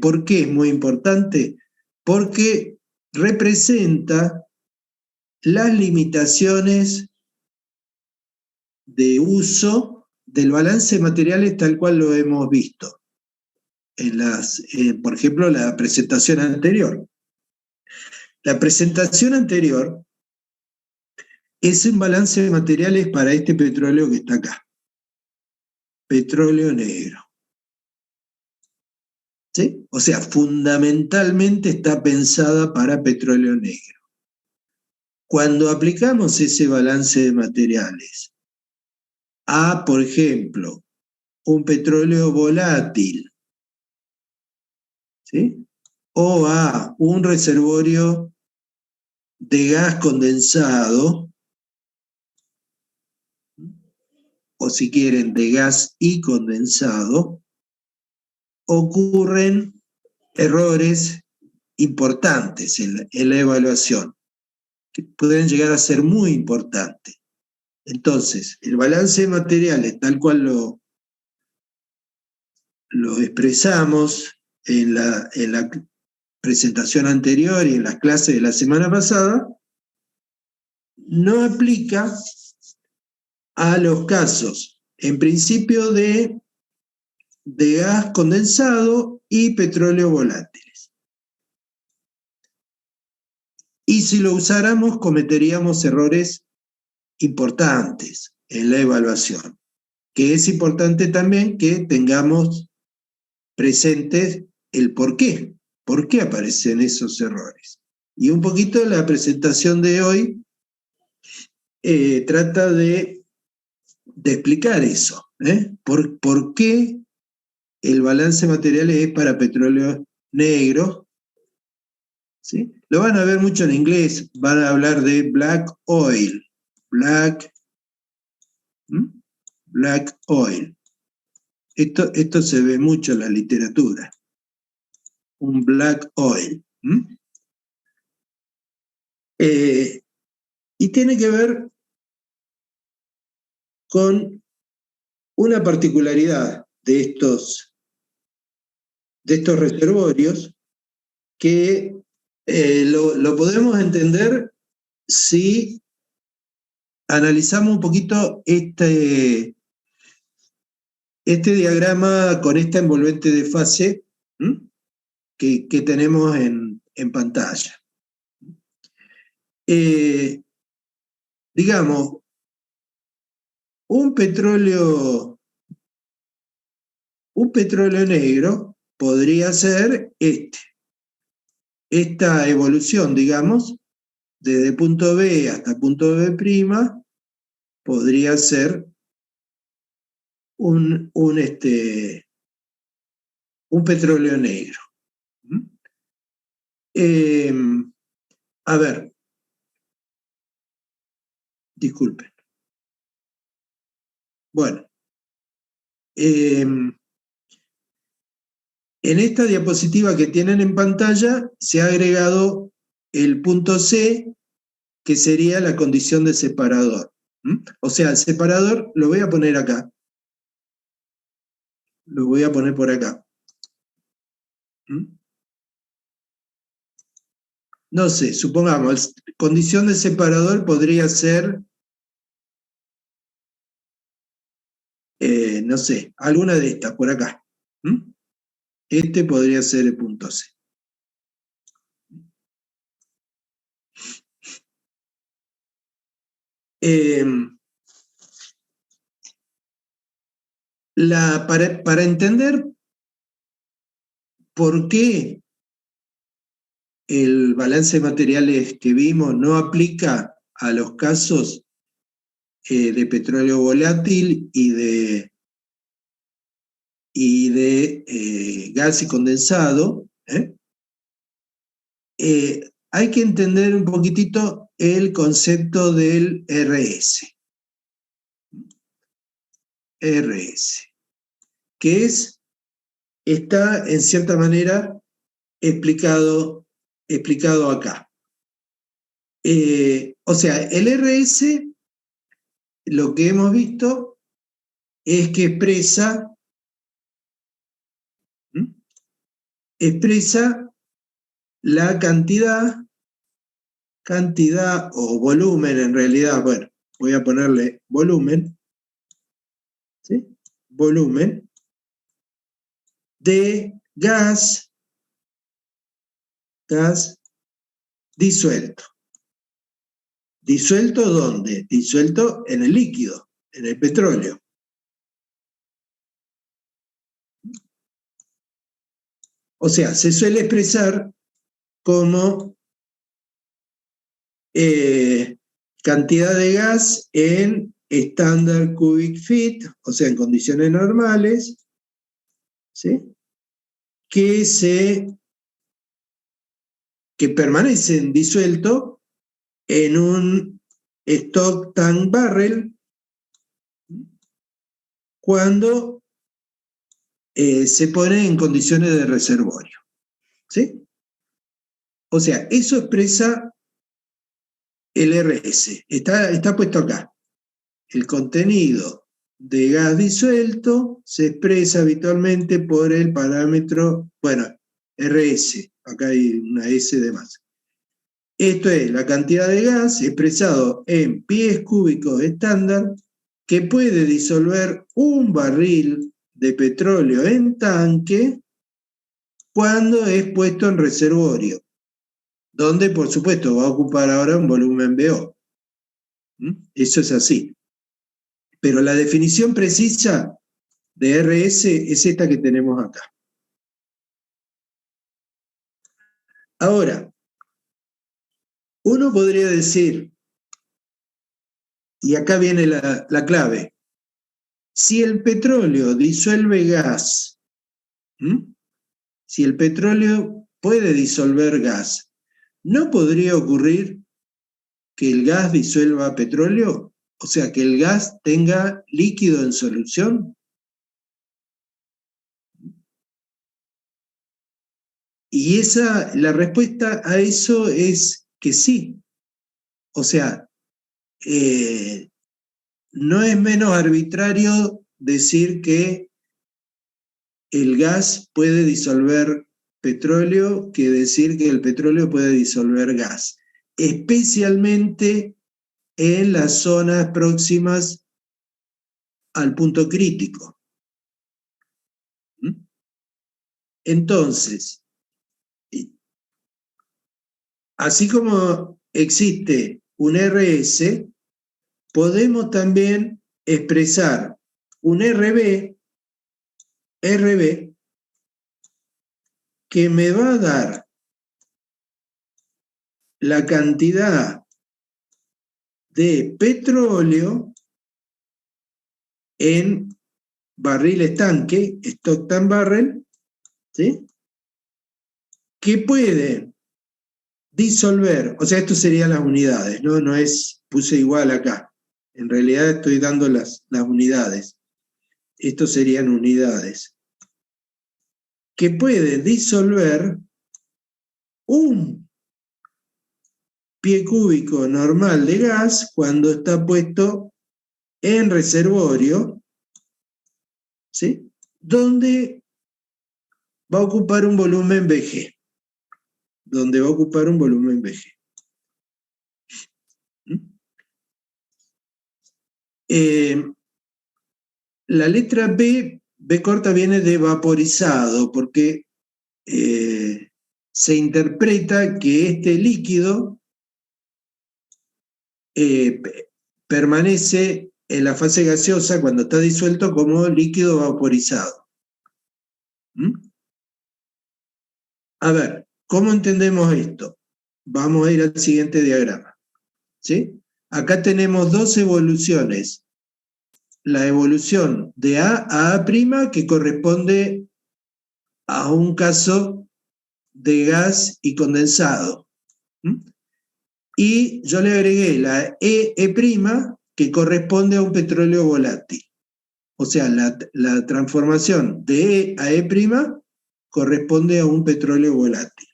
¿Por qué es muy importante? Porque representa las limitaciones de uso del balance de materiales tal cual lo hemos visto por ejemplo, la presentación anterior. La presentación anterior es un balance de materiales para este petróleo que está acá. Petróleo negro. ¿Sí? O sea, fundamentalmente está pensada para petróleo negro. Cuando aplicamos ese balance de materiales a, por ejemplo, un petróleo volátil, ¿sí? O a un reservorio de gas condensado, o si quieren, de gas y condensado, ocurren errores importantes en la evaluación, que pueden llegar a ser muy importantes. Entonces, el balance de materiales, tal cual lo expresamos en la presentación anterior y en las clases de la semana pasada, no aplica a los casos, en principio, de gas condensado y petróleo volátiles. Y si lo usáramos, cometeríamos errores importantes en la evaluación, que es importante también que tengamos presentes el por qué aparecen esos errores. Y un poquito la presentación de hoy trata de explicar eso, ¿Por qué el balance de materiales es para petróleo negro? ¿Sí? Lo van a ver mucho en inglés, van a hablar de black oil, black oil. Esto se ve mucho en la literatura, un black oil. Y tiene que ver con una particularidad de estos reservorios que lo podemos entender si analizamos un poquito este diagrama con esta envolvente de fase que tenemos en pantalla. Digamos, un petróleo negro podría ser esta evolución, digamos, desde punto B hasta punto B', podría ser un petróleo negro. A ver, disculpen. Bueno, en esta diapositiva que tienen en pantalla se ha agregado el punto C, que sería la condición de separador. O sea, el separador lo voy a poner acá. Lo voy a poner por acá. No sé, supongamos, condición de separador podría ser, no sé, alguna de estas, por acá. Este podría ser el punto C. Para entender por qué el balance de materiales que vimos no aplica a los casos de petróleo volátil y de gas y condensado, hay que entender un poquitito el concepto del RS. RS, que está en cierta manera explicado acá. O sea, el RS, lo que hemos visto, es que expresa la cantidad o volumen, en realidad, bueno, voy a ponerle volumen, ¿sí? Volumen de gas disuelto. ¿Disuelto dónde? Disuelto en el líquido, en el petróleo. O sea, se suele expresar como cantidad de gas en estándar cubic feet, o sea, en condiciones normales, ¿sí? que permanecen disueltos en un stock tank barrel cuando se pone en condiciones de reservorio. ¿Sí? O sea, eso expresa el RS. Está puesto acá. El contenido de gas disuelto se expresa habitualmente por el parámetro, bueno, RS. Acá hay una S de más. Esto es la cantidad de gas expresado en pies cúbicos estándar que puede disolver un barril de petróleo en tanque cuando es puesto en reservorio, donde por supuesto va a ocupar ahora un volumen BO. Eso es así. Pero la definición precisa de RS es esta que tenemos acá. Ahora, uno podría decir, y acá viene la clave, si el petróleo disuelve gas, si el petróleo puede disolver gas, ¿no podría ocurrir que el gas disuelva petróleo? O sea, que el gas tenga líquido en solución. Y la respuesta a eso es que sí. O sea, no es menos arbitrario decir que el gas puede disolver petróleo que decir que el petróleo puede disolver gas, especialmente en las zonas próximas al punto crítico. Entonces, así como existe un RS, podemos también expresar un RB que me va a dar la cantidad de petróleo en barriles tanque, stock tank barrel, ¿sí? Que puede disolver, o sea, esto serían las unidades, ¿no? No es, puse igual acá. En realidad estoy dando las unidades. Estos serían unidades. Que puede disolver un pie cúbico normal de gas cuando está puesto en reservorio, ¿sí? Donde va a ocupar un volumen VG. Donde va a ocupar un volumen VG. La letra B corta viene de vaporizado, porque se interpreta que este líquido permanece en la fase gaseosa cuando está disuelto como líquido vaporizado. A ver, ¿cómo entendemos esto? Vamos a ir al siguiente diagrama. ¿Sí? Acá tenemos dos evoluciones. La evolución de A a A', que corresponde a un caso de gas y condensado. Y yo le agregué la E', que corresponde a un petróleo volátil. O sea, la transformación de E a E' corresponde a un petróleo volátil.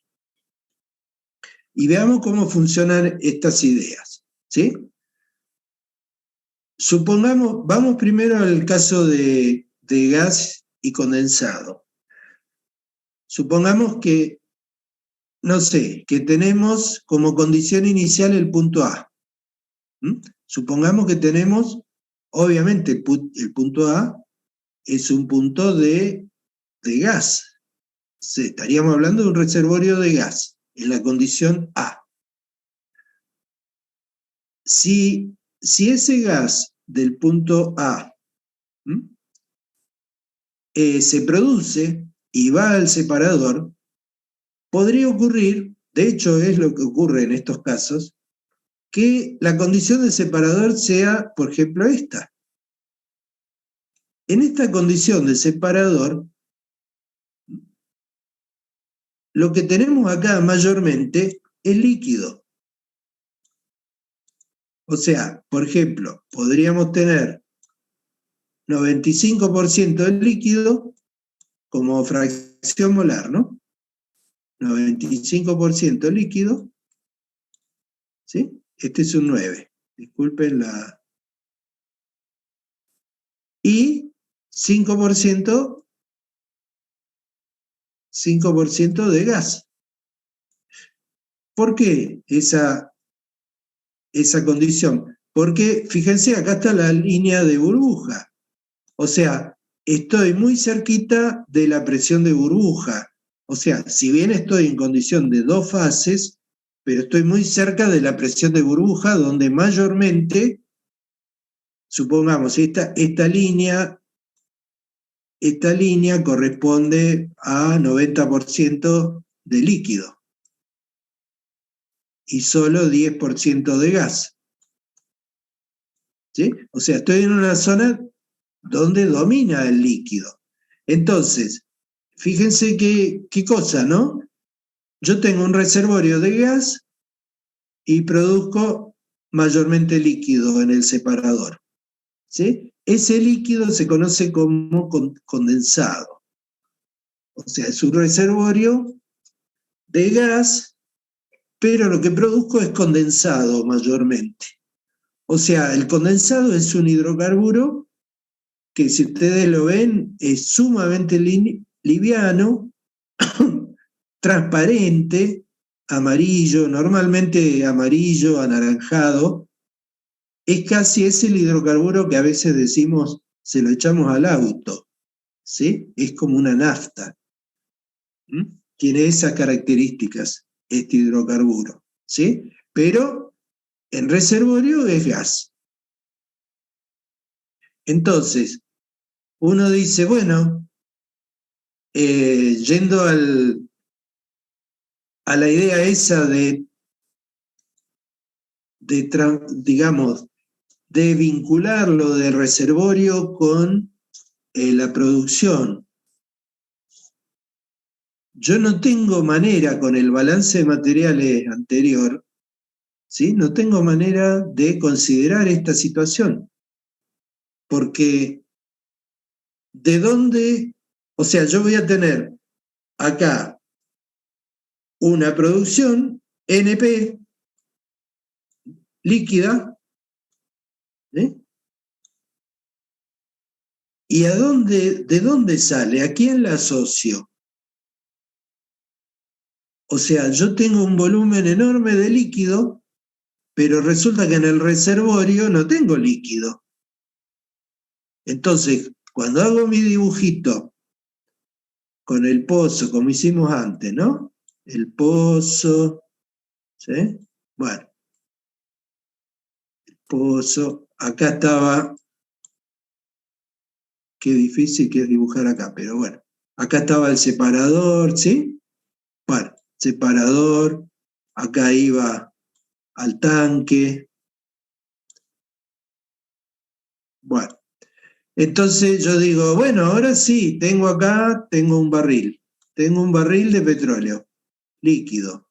Y veamos cómo funcionan estas ideas, ¿sí? Supongamos, vamos primero al caso de gas y condensado. Supongamos que, no sé, que tenemos como condición inicial el punto A. Supongamos que tenemos, obviamente el punto A es un punto de gas. Estaríamos hablando de un reservorio de gas en la condición A. Si ese gas del punto A se produce y va al separador, podría ocurrir, de hecho es lo que ocurre en estos casos, que la condición del separador sea, por ejemplo, esta. En esta condición del separador, lo que tenemos acá mayormente es líquido. O sea, por ejemplo, podríamos tener 95% de líquido como fracción molar, ¿no? 95% líquido, ¿sí? Este es un 9, disculpen la... Y 5% de gas. ¿Por qué esa condición? Porque, fíjense, acá está la línea de burbuja. O sea, estoy muy cerquita de la presión de burbuja. O sea, si bien estoy en condición de dos fases, pero estoy muy cerca de la presión de burbuja, donde mayormente, supongamos, esta línea corresponde a 90% de líquido y solo 10% de gas. ¿Sí? O sea, estoy en una zona donde domina el líquido. Entonces, fíjense qué cosa, ¿no? Yo tengo un reservorio de gas y produzco mayormente líquido en el separador. ¿Sí? Ese líquido se conoce como condensado. O sea, es un reservorio de gas, pero lo que produzco es condensado mayormente. O sea, el condensado es un hidrocarburo que, si ustedes lo ven, es sumamente liviano, transparente, amarillo, normalmente amarillo, anaranjado. Es casi ese el hidrocarburo que a veces decimos se lo echamos al auto, ¿sí? Es como una nafta. Tiene esas características este hidrocarburo, ¿sí? Pero en reservorio es gas. Entonces, uno dice, bueno, yendo a la idea esa digamos, de vincularlo de reservorio con la producción. Yo no tengo manera, con el balance de materiales anterior, ¿sí? No tengo manera de considerar esta situación. Porque, ¿de dónde? O sea, yo voy a tener acá una producción NP líquida, ¿eh? ¿Y de dónde sale? ¿A quién la asocio? O sea, yo tengo un volumen enorme de líquido, pero resulta que en el reservorio no tengo líquido. Entonces, cuando hago mi dibujito con el pozo, como hicimos antes, ¿no? El pozo, ¿sí? Bueno, el pozo, acá estaba, qué difícil que es dibujar acá, pero bueno, acá estaba el separador, ¿sí? Bueno, separador, acá iba al tanque. Bueno, entonces yo digo, bueno, ahora sí, tengo un barril de petróleo líquido.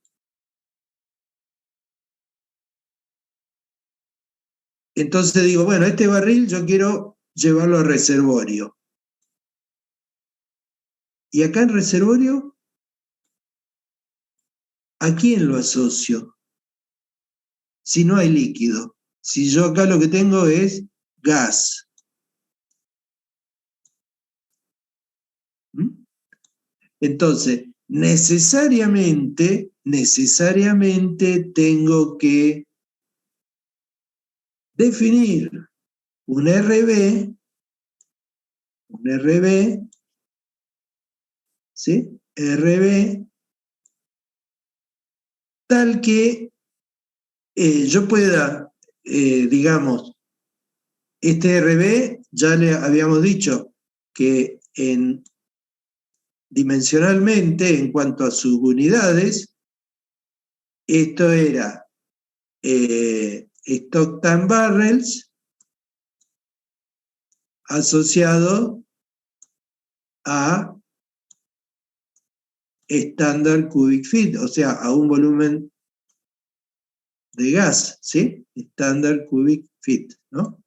Entonces digo, bueno, este barril yo quiero llevarlo al reservorio. Y acá en reservorio, ¿a quién lo asocio? Si no hay líquido. Si yo acá lo que tengo es gas. Entonces, necesariamente tengo que definir un RB, ¿sí? RB, tal que yo pueda, digamos, este RB, ya le habíamos dicho que dimensionalmente, en cuanto a sus unidades, esto era stock time barrels asociado a standard cubic feet, o sea, a un volumen de gas, ¿sí? Standard cubic feet, ¿no?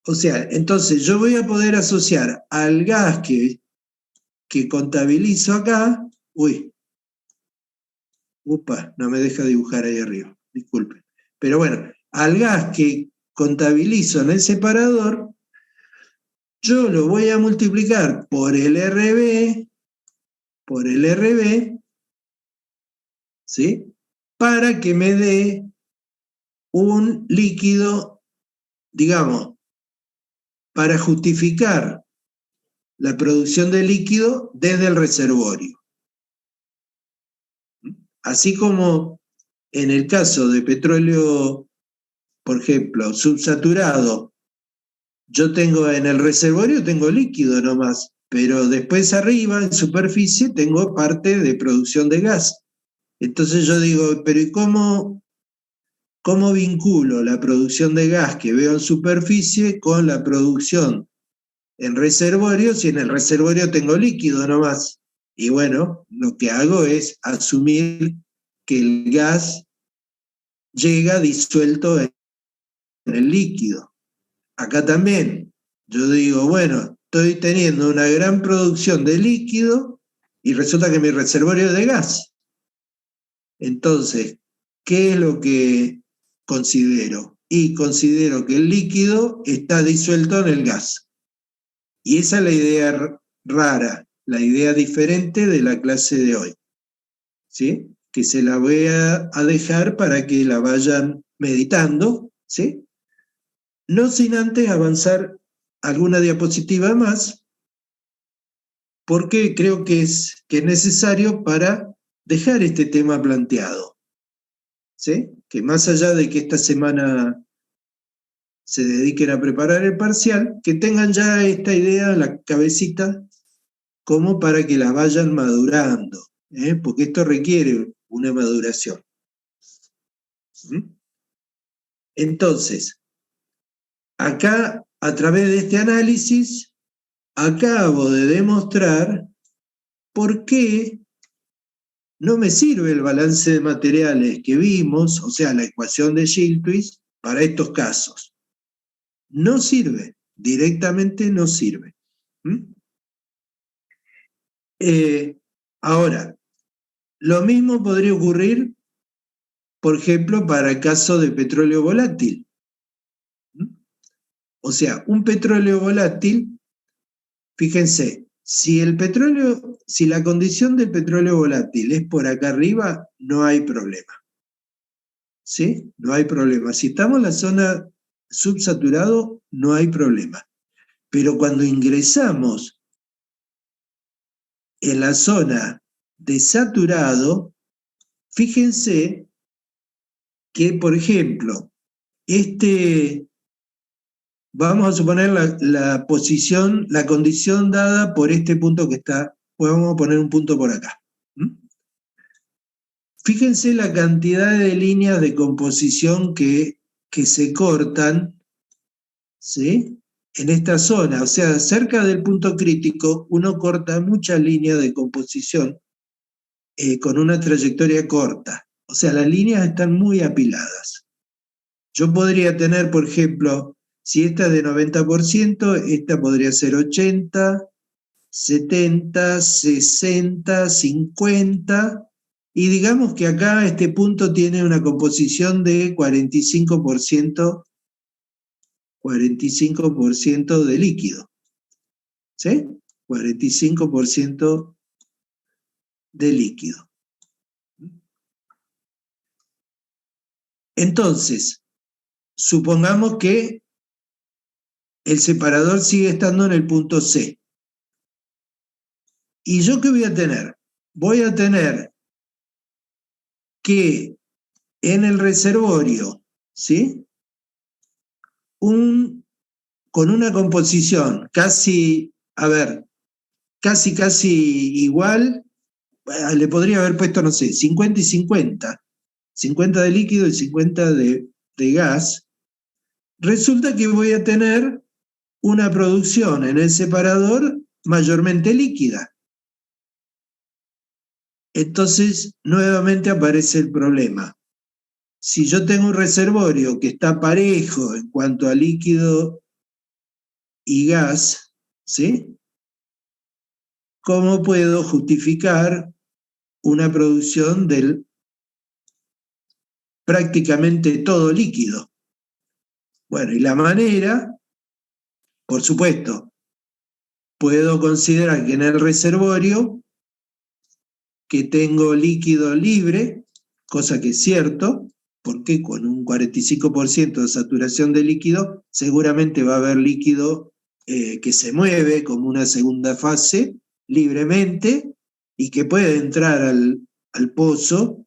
O sea, entonces yo voy a poder asociar al gas que contabilizo acá, no me deja dibujar ahí arriba, disculpen. Pero bueno, al gas que contabilizo en el separador, yo lo voy a multiplicar por el RB, ¿sí? Para que me dé un líquido, digamos, para justificar la producción de líquido desde el reservorio. Así como en el caso de petróleo, por ejemplo, subsaturado, yo tengo en el reservorio tengo líquido nomás, pero después arriba, en superficie, tengo parte de producción de gas. Entonces yo digo, pero ¿y cómo vinculo la producción de gas que veo en superficie con la producción en reservorio si en el reservorio tengo líquido nomás? Y bueno, lo que hago es asumir que el gas llega disuelto en el líquido. Acá también, yo digo, bueno, estoy teniendo una gran producción de líquido y resulta que mi reservorio es de gas. Entonces, ¿qué es lo que considero? Y considero que el líquido está disuelto en el gas. Y esa es la idea rara, la idea diferente de la clase de hoy, ¿sí? Que se la voy a dejar para que la vayan meditando, ¿sí? No sin antes avanzar alguna diapositiva más, porque creo que es necesario para dejar este tema planteado, ¿sí? Que más allá de que esta semana se dediquen a preparar el parcial, que tengan ya esta idea en la cabecita como para que la vayan madurando, porque esto requiere una maduración. Entonces, acá, a través de este análisis, acabo de demostrar por qué no me sirve el balance de materiales que vimos, o sea, la ecuación de Gilchrist, para estos casos. No sirve, directamente no sirve. Ahora, lo mismo podría ocurrir, por ejemplo, para el caso de petróleo volátil. O sea, un petróleo volátil, fíjense, si la condición del petróleo volátil es por acá arriba, no hay problema. ¿Sí? No hay problema. Si estamos en la zona subsaturado, no hay problema. Pero cuando ingresamos en la zona de saturado, fíjense que, por ejemplo, vamos a suponer la posición, la condición dada por este punto que está, pues vamos a poner un punto por acá. Fíjense la cantidad de líneas de composición que se cortan, ¿sí? En esta zona, o sea, cerca del punto crítico, uno corta muchas líneas de composición con una trayectoria corta. O sea, las líneas están muy apiladas. Yo podría tener, por ejemplo, si esta es de 90%, esta podría ser 80, 70, 60, 50, Y digamos que acá este punto tiene una composición de 45% de líquido. ¿Sí? 45% de líquido. Entonces, supongamos que el separador sigue estando en el punto C. ¿Y yo qué voy a tener? Voy a tener que en el reservorio, ¿sí? Con una composición casi, a ver, casi igual, le podría haber puesto, no sé, 50 y 50, 50 de líquido y 50 de gas, resulta que voy a tener una producción en el separador mayormente líquida. Entonces, nuevamente aparece el problema. Si yo tengo un reservorio que está parejo en cuanto a líquido y gas, ¿sí? ¿Cómo puedo justificar una producción del prácticamente todo líquido? Bueno, y la manera, por supuesto, puedo considerar que en el reservorio que tengo líquido libre, cosa que es cierto, porque con un 45% de saturación de líquido, seguramente va a haber líquido que se mueve como una segunda fase libremente y que puede entrar al pozo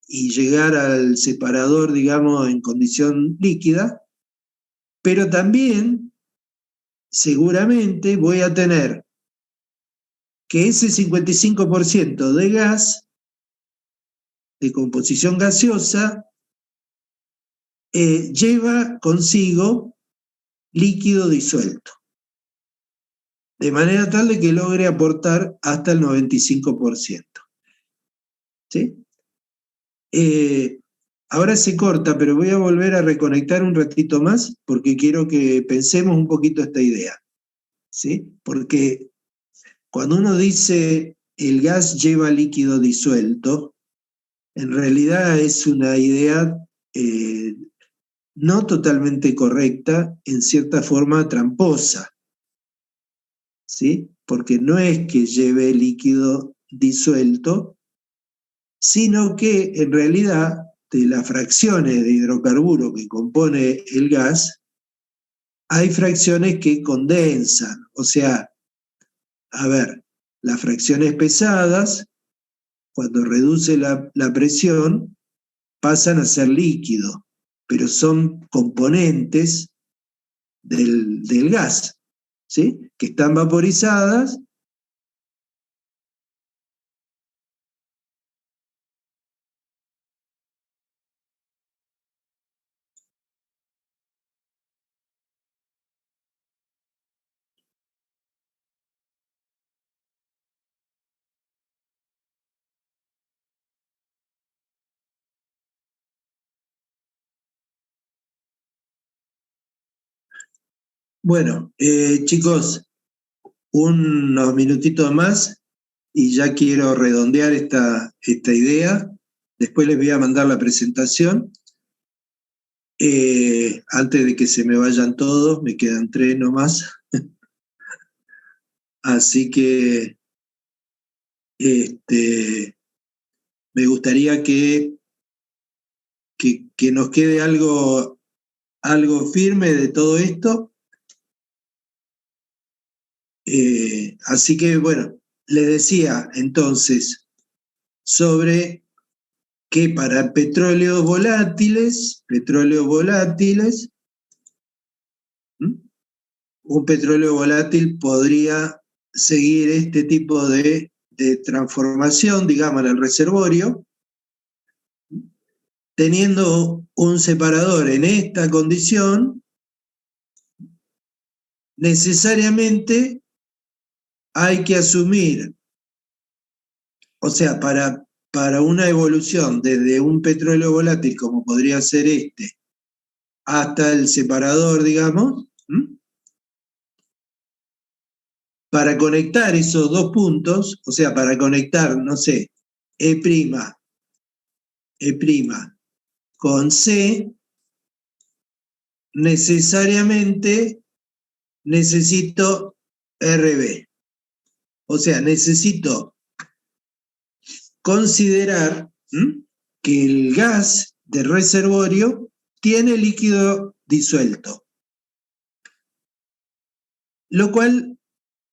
y llegar al separador, digamos, en condición líquida, pero también seguramente voy a tener que ese 55% de gas, de composición gaseosa, lleva consigo líquido disuelto, de manera tal de que logre aportar hasta el 95%. ¿Sí? Ahora se corta, pero voy a volver a reconectar un ratito más porque quiero que pensemos un poquito esta idea. ¿Sí? Porque cuando uno dice el gas lleva líquido disuelto, en realidad es una idea no totalmente correcta, en cierta forma tramposa, ¿sí? Porque no es que lleve líquido disuelto, sino que en realidad de las fracciones de hidrocarburo que compone el gas, hay fracciones que condensan, o sea, a ver, las fracciones pesadas, cuando reduce la presión, pasan a ser líquido, pero son componentes del gas, ¿sí? Que están vaporizadas. Bueno, chicos, unos minutitos más y ya quiero redondear esta idea. Después les voy a mandar la presentación. Antes de que se me vayan todos, me quedan 3 nomás. Así que me gustaría que nos quede algo firme de todo esto. Así que, bueno, les decía entonces sobre que para petróleos volátiles, un petróleo volátil podría seguir este tipo de transformación, digamos, en el reservorio, teniendo un separador en esta condición, necesariamente hay que asumir, o sea, para una evolución desde un petróleo volátil como podría ser este, hasta el separador, digamos, para conectar esos dos puntos, o sea, para conectar, no sé, E', E' con C, necesariamente necesito RB. O sea, necesito considerar que el gas del reservorio tiene líquido disuelto. Lo cual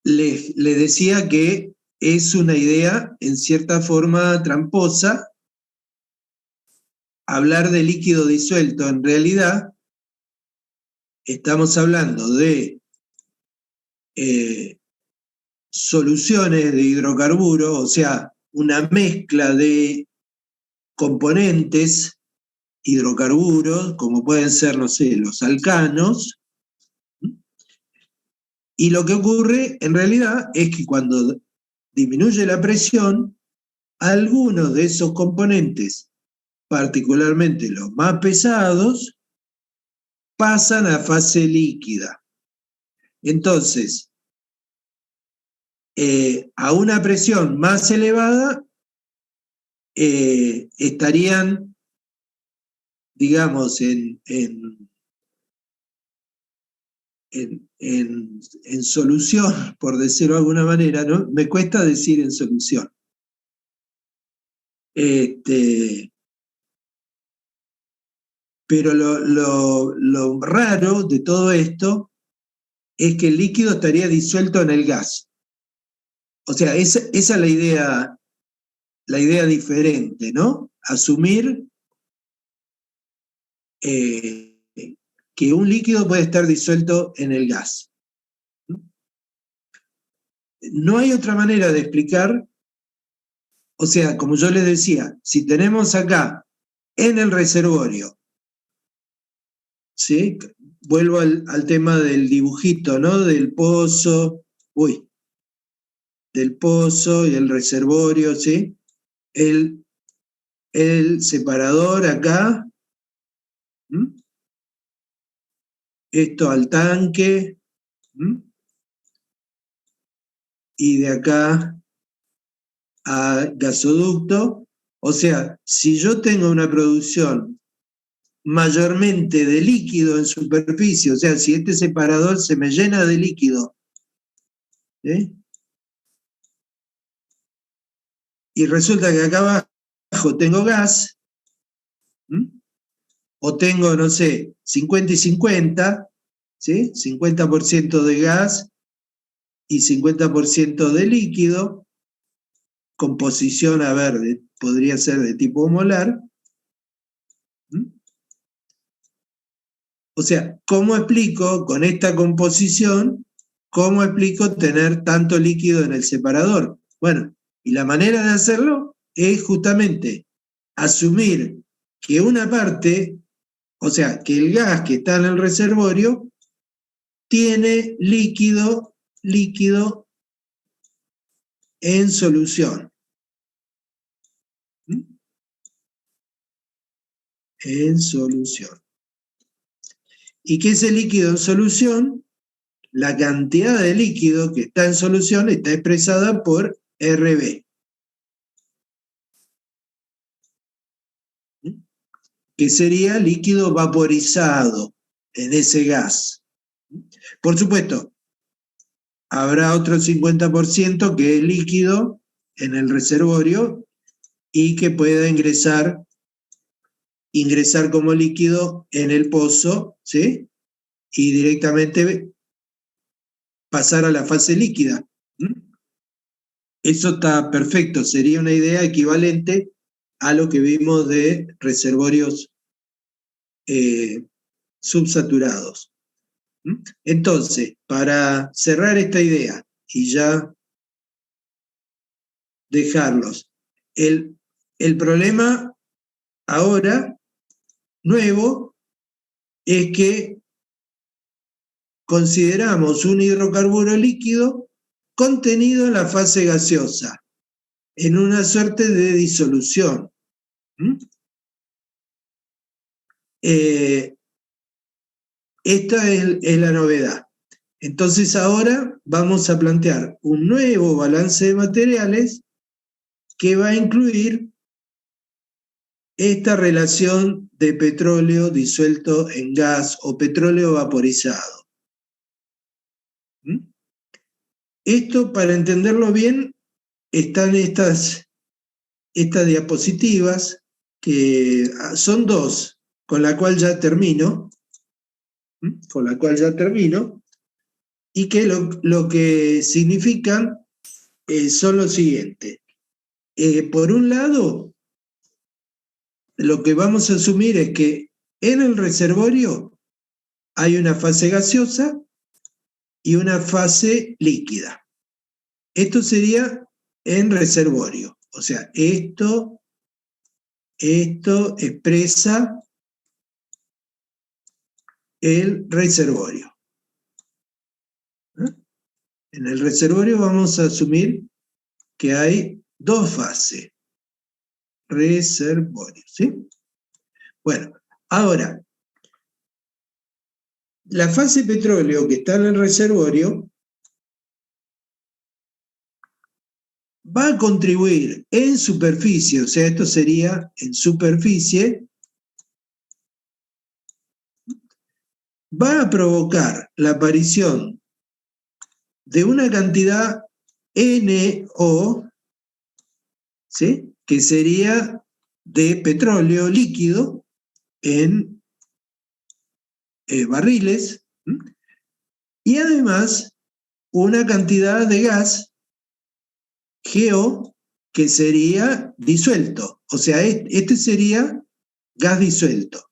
le decía que es una idea en cierta forma tramposa hablar de líquido disuelto. En realidad estamos hablando de soluciones de hidrocarburos, o sea, una mezcla de componentes hidrocarburos, como pueden ser, no sé, los alcanos. Y lo que ocurre en realidad es que cuando disminuye la presión, algunos de esos componentes, particularmente los más pesados, pasan a fase líquida. Entonces, a una presión más elevada, estarían, digamos, en solución, por decirlo de alguna manera, ¿no? Me cuesta decir en solución. Pero lo raro de todo esto es que el líquido estaría disuelto en el gas. O sea, esa es la idea diferente, ¿no? Asumir que un líquido puede estar disuelto en el gas. No hay otra manera de explicar, o sea, como yo les decía, si tenemos acá en el reservorio, ¿sí? Vuelvo al tema del dibujito, ¿no? Del pozo, del pozo y el reservorio, ¿sí? El separador acá, esto al tanque, y de acá a gasoducto. O sea, si yo tengo una producción mayormente de líquido en superficie, o sea, si este separador se me llena de líquido, y resulta que acá abajo tengo gas, o tengo, no sé, 50 y 50, ¿sí? 50% de gas y 50% de líquido, composición, a ver, podría ser de tipo molar. O sea, ¿cómo explico con esta composición, cómo explico tener tanto líquido en el separador? Bueno, y la manera de hacerlo es justamente asumir que una parte, o sea, que el gas que está en el reservorio tiene líquido en solución. En solución. ¿Y qué es el líquido en solución? La cantidad de líquido que está en solución está expresada por RB. Que sería líquido vaporizado en ese gas. Por supuesto, habrá otro 50% que es líquido en el reservorio y que pueda ingresar como líquido en el pozo, ¿sí? Y directamente pasar a la fase líquida. Eso está perfecto, sería una idea equivalente a lo que vimos de reservorios subsaturados. Entonces, para cerrar esta idea y ya dejarlos, el problema ahora nuevo es que consideramos un hidrocarburo líquido contenido en la fase gaseosa, en una suerte de disolución. Esta es la novedad. Entonces ahora vamos a plantear un nuevo balance de materiales que va a incluir esta relación de petróleo disuelto en gas o petróleo vaporizado. Esto, para entenderlo bien, están estas diapositivas, que son dos, con la cual ya termino, y que lo que significan son lo siguiente. Por un lado, lo que vamos a asumir es que en el reservorio hay una fase gaseosa y una fase líquida. Esto sería en reservorio. O sea, esto expresa el reservorio. En el reservorio vamos a asumir que hay dos fases. Reservorio, ¿sí? Bueno, ahora, la fase petróleo que está en el reservorio va a contribuir en superficie, o sea, esto sería en superficie, va a provocar la aparición de una cantidad NO, ¿sí?, que sería de petróleo líquido en barriles, y además una cantidad de gas GO que sería disuelto. O sea, este sería gas disuelto.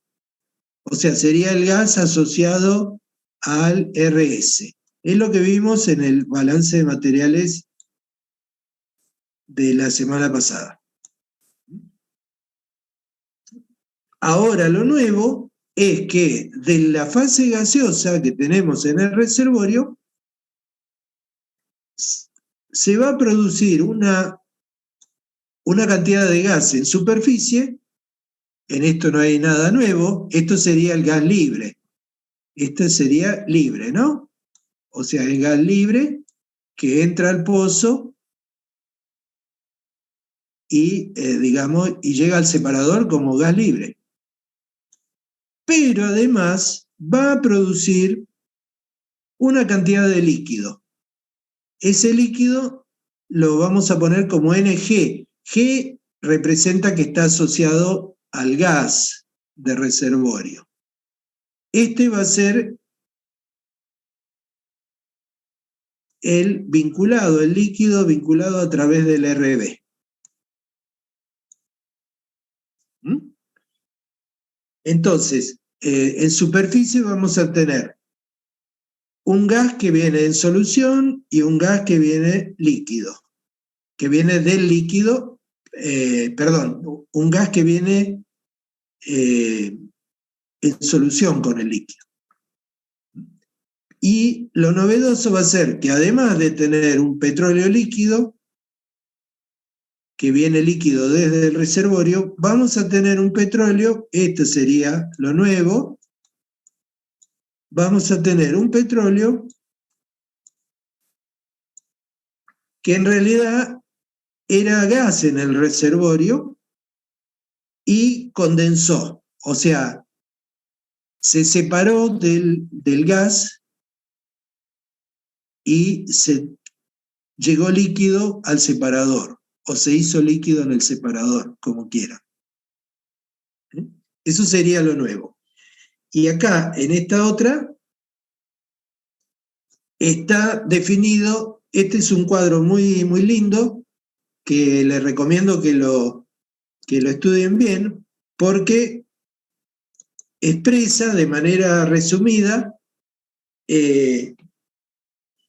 O sea, sería el gas asociado al RS. Es lo que vimos en el balance de materiales de la semana pasada. Ahora, lo nuevo es que de la fase gaseosa que tenemos en el reservorio, se va a producir una cantidad de gas en superficie. En esto no hay nada nuevo. Esto sería el gas libre. Este sería libre, ¿no? O sea, el gas libre que entra al pozo y, y llega al separador como gas libre. Pero además va a producir una cantidad de líquido. Ese líquido lo vamos a poner como NG. G representa que está asociado al gas de reservorio. Este va a ser el líquido vinculado a través del RB. Entonces, en superficie vamos a tener un gas que viene en solución y un gas que viene líquido, que viene del líquido, un gas que viene en solución con el líquido. Y lo novedoso va a ser que además de tener un petróleo líquido, que viene líquido desde el reservorio, vamos a tener un petróleo, esto sería lo nuevo, vamos a tener un petróleo que en realidad era gas en el reservorio y condensó, o sea, se separó del gas y llegó líquido al separador, o se hizo líquido en el separador, como quiera. Eso sería lo nuevo. Y acá, en esta otra, está definido, este es un cuadro muy, muy lindo, que les recomiendo que lo estudien bien, porque expresa de manera resumida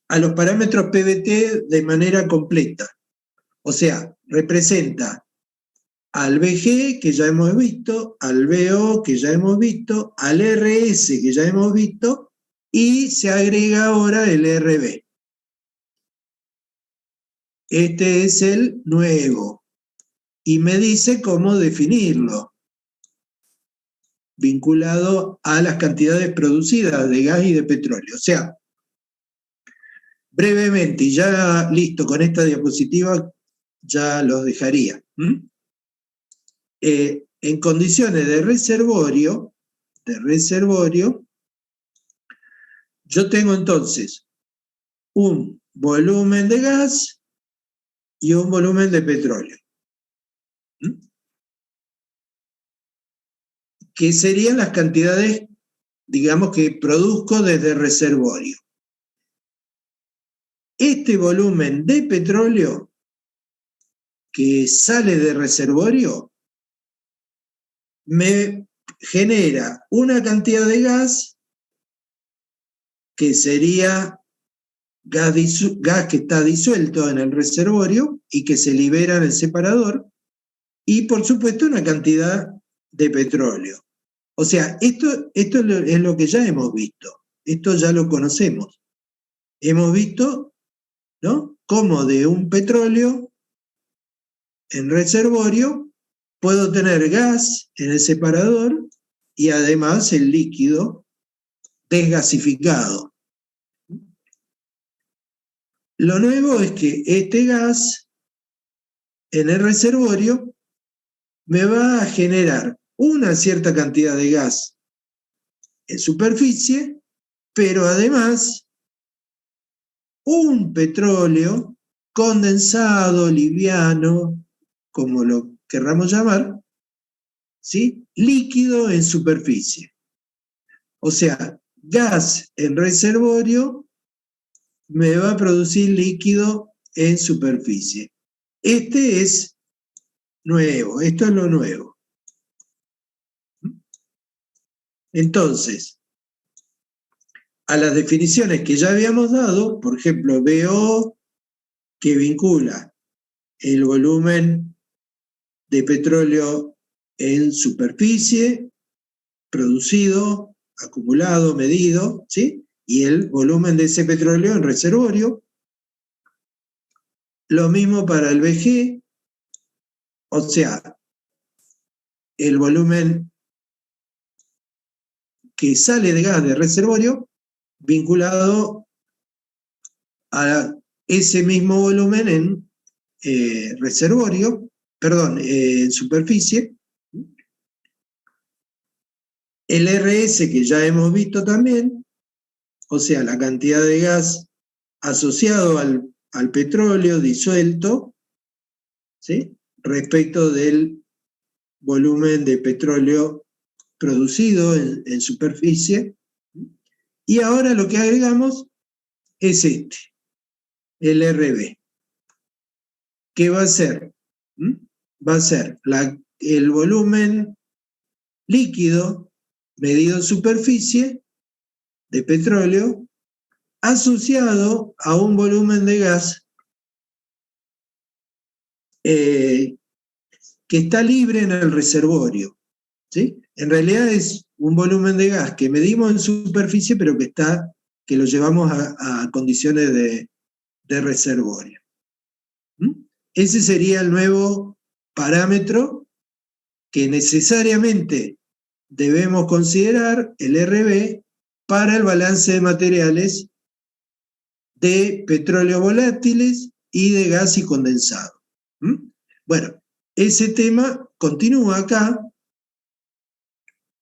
a los parámetros PVT de manera completa. O sea, representa al BG, que ya hemos visto, al BO, que ya hemos visto, al RS, que ya hemos visto, y se agrega ahora el RB. Este es el nuevo. Y me dice cómo definirlo, vinculado a las cantidades producidas de gas y de petróleo. O sea, brevemente, y ya listo con esta diapositiva, ya los dejaría. En condiciones de reservorio, yo tengo entonces un volumen de gas y un volumen de petróleo, que serían las cantidades, digamos, que produzco desde reservorio. Este volumen de petróleo que sale de reservorio me genera una cantidad de gas que sería gas que está disuelto en el reservorio y que se libera en el separador, y por supuesto una cantidad de petróleo. O sea, esto es lo que ya hemos visto, esto ya lo conocemos. Hemos visto, ¿no?, cómo de un petróleo en reservorio puedo tener gas en el separador y además el líquido desgasificado. Lo nuevo es que este gas en el reservorio me va a generar una cierta cantidad de gas en superficie, pero además un petróleo condensado, liviano, como lo querramos llamar, ¿sí?, líquido en superficie. O sea, gas en reservorio me va a producir líquido en superficie. Este es nuevo, esto es lo nuevo. Entonces, a las definiciones que ya habíamos dado, por ejemplo, BO, que vincula el volumen de petróleo en superficie, producido, acumulado, medido, ¿sí?, y el volumen de ese petróleo en reservorio. Lo mismo para el BG, o sea, el volumen que sale de gas de reservorio vinculado a ese mismo volumen en reservorio, perdón, en superficie. El RS, que ya hemos visto también, o sea, la cantidad de gas asociado al petróleo disuelto, ¿sí?, respecto del volumen de petróleo producido en superficie. Y ahora lo que agregamos es este, el RB, que va a ser, va a ser el volumen líquido medido en superficie de petróleo asociado a un volumen de gas que está libre en el reservorio, ¿sí? En realidad es un volumen de gas que medimos en superficie, pero que lo llevamos a condiciones de reservorio. Ese sería el nuevo parámetro que necesariamente debemos considerar, el RB, para el balance de materiales de petróleo volátiles y de gas y condensado. Bueno, ese tema continúa acá,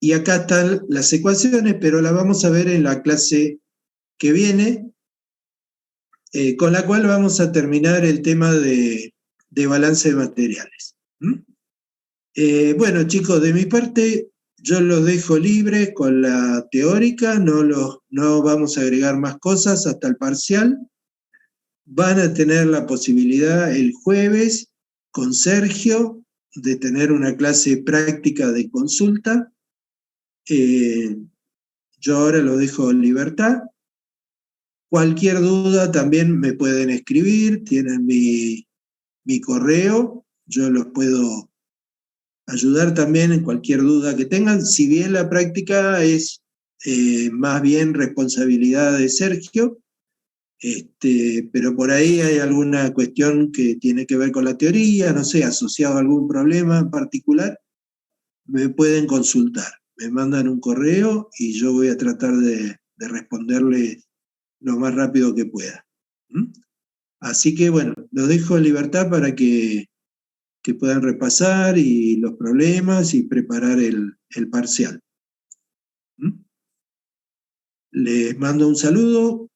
y acá están las ecuaciones, pero las vamos a ver en la clase que viene, con la cual vamos a terminar el tema de balance de materiales. Bueno, chicos, de mi parte, yo los dejo libres con la teórica, no vamos a agregar más cosas hasta el parcial. Van a tener la posibilidad el jueves con Sergio de tener una clase práctica de consulta. Yo ahora los dejo en libertad. Cualquier duda también me pueden escribir, tienen mi correo, yo los puedo ayudar también en cualquier duda que tengan, si bien la práctica es más bien responsabilidad de Sergio, pero por ahí hay alguna cuestión que tiene que ver con la teoría, no sé, asociado a algún problema en particular, me pueden consultar, me mandan un correo y yo voy a tratar de responderles lo más rápido que pueda. Así que bueno, lo dejo en libertad para que puedan repasar y los problemas y preparar el parcial. ¿Mm? Les mando un saludo.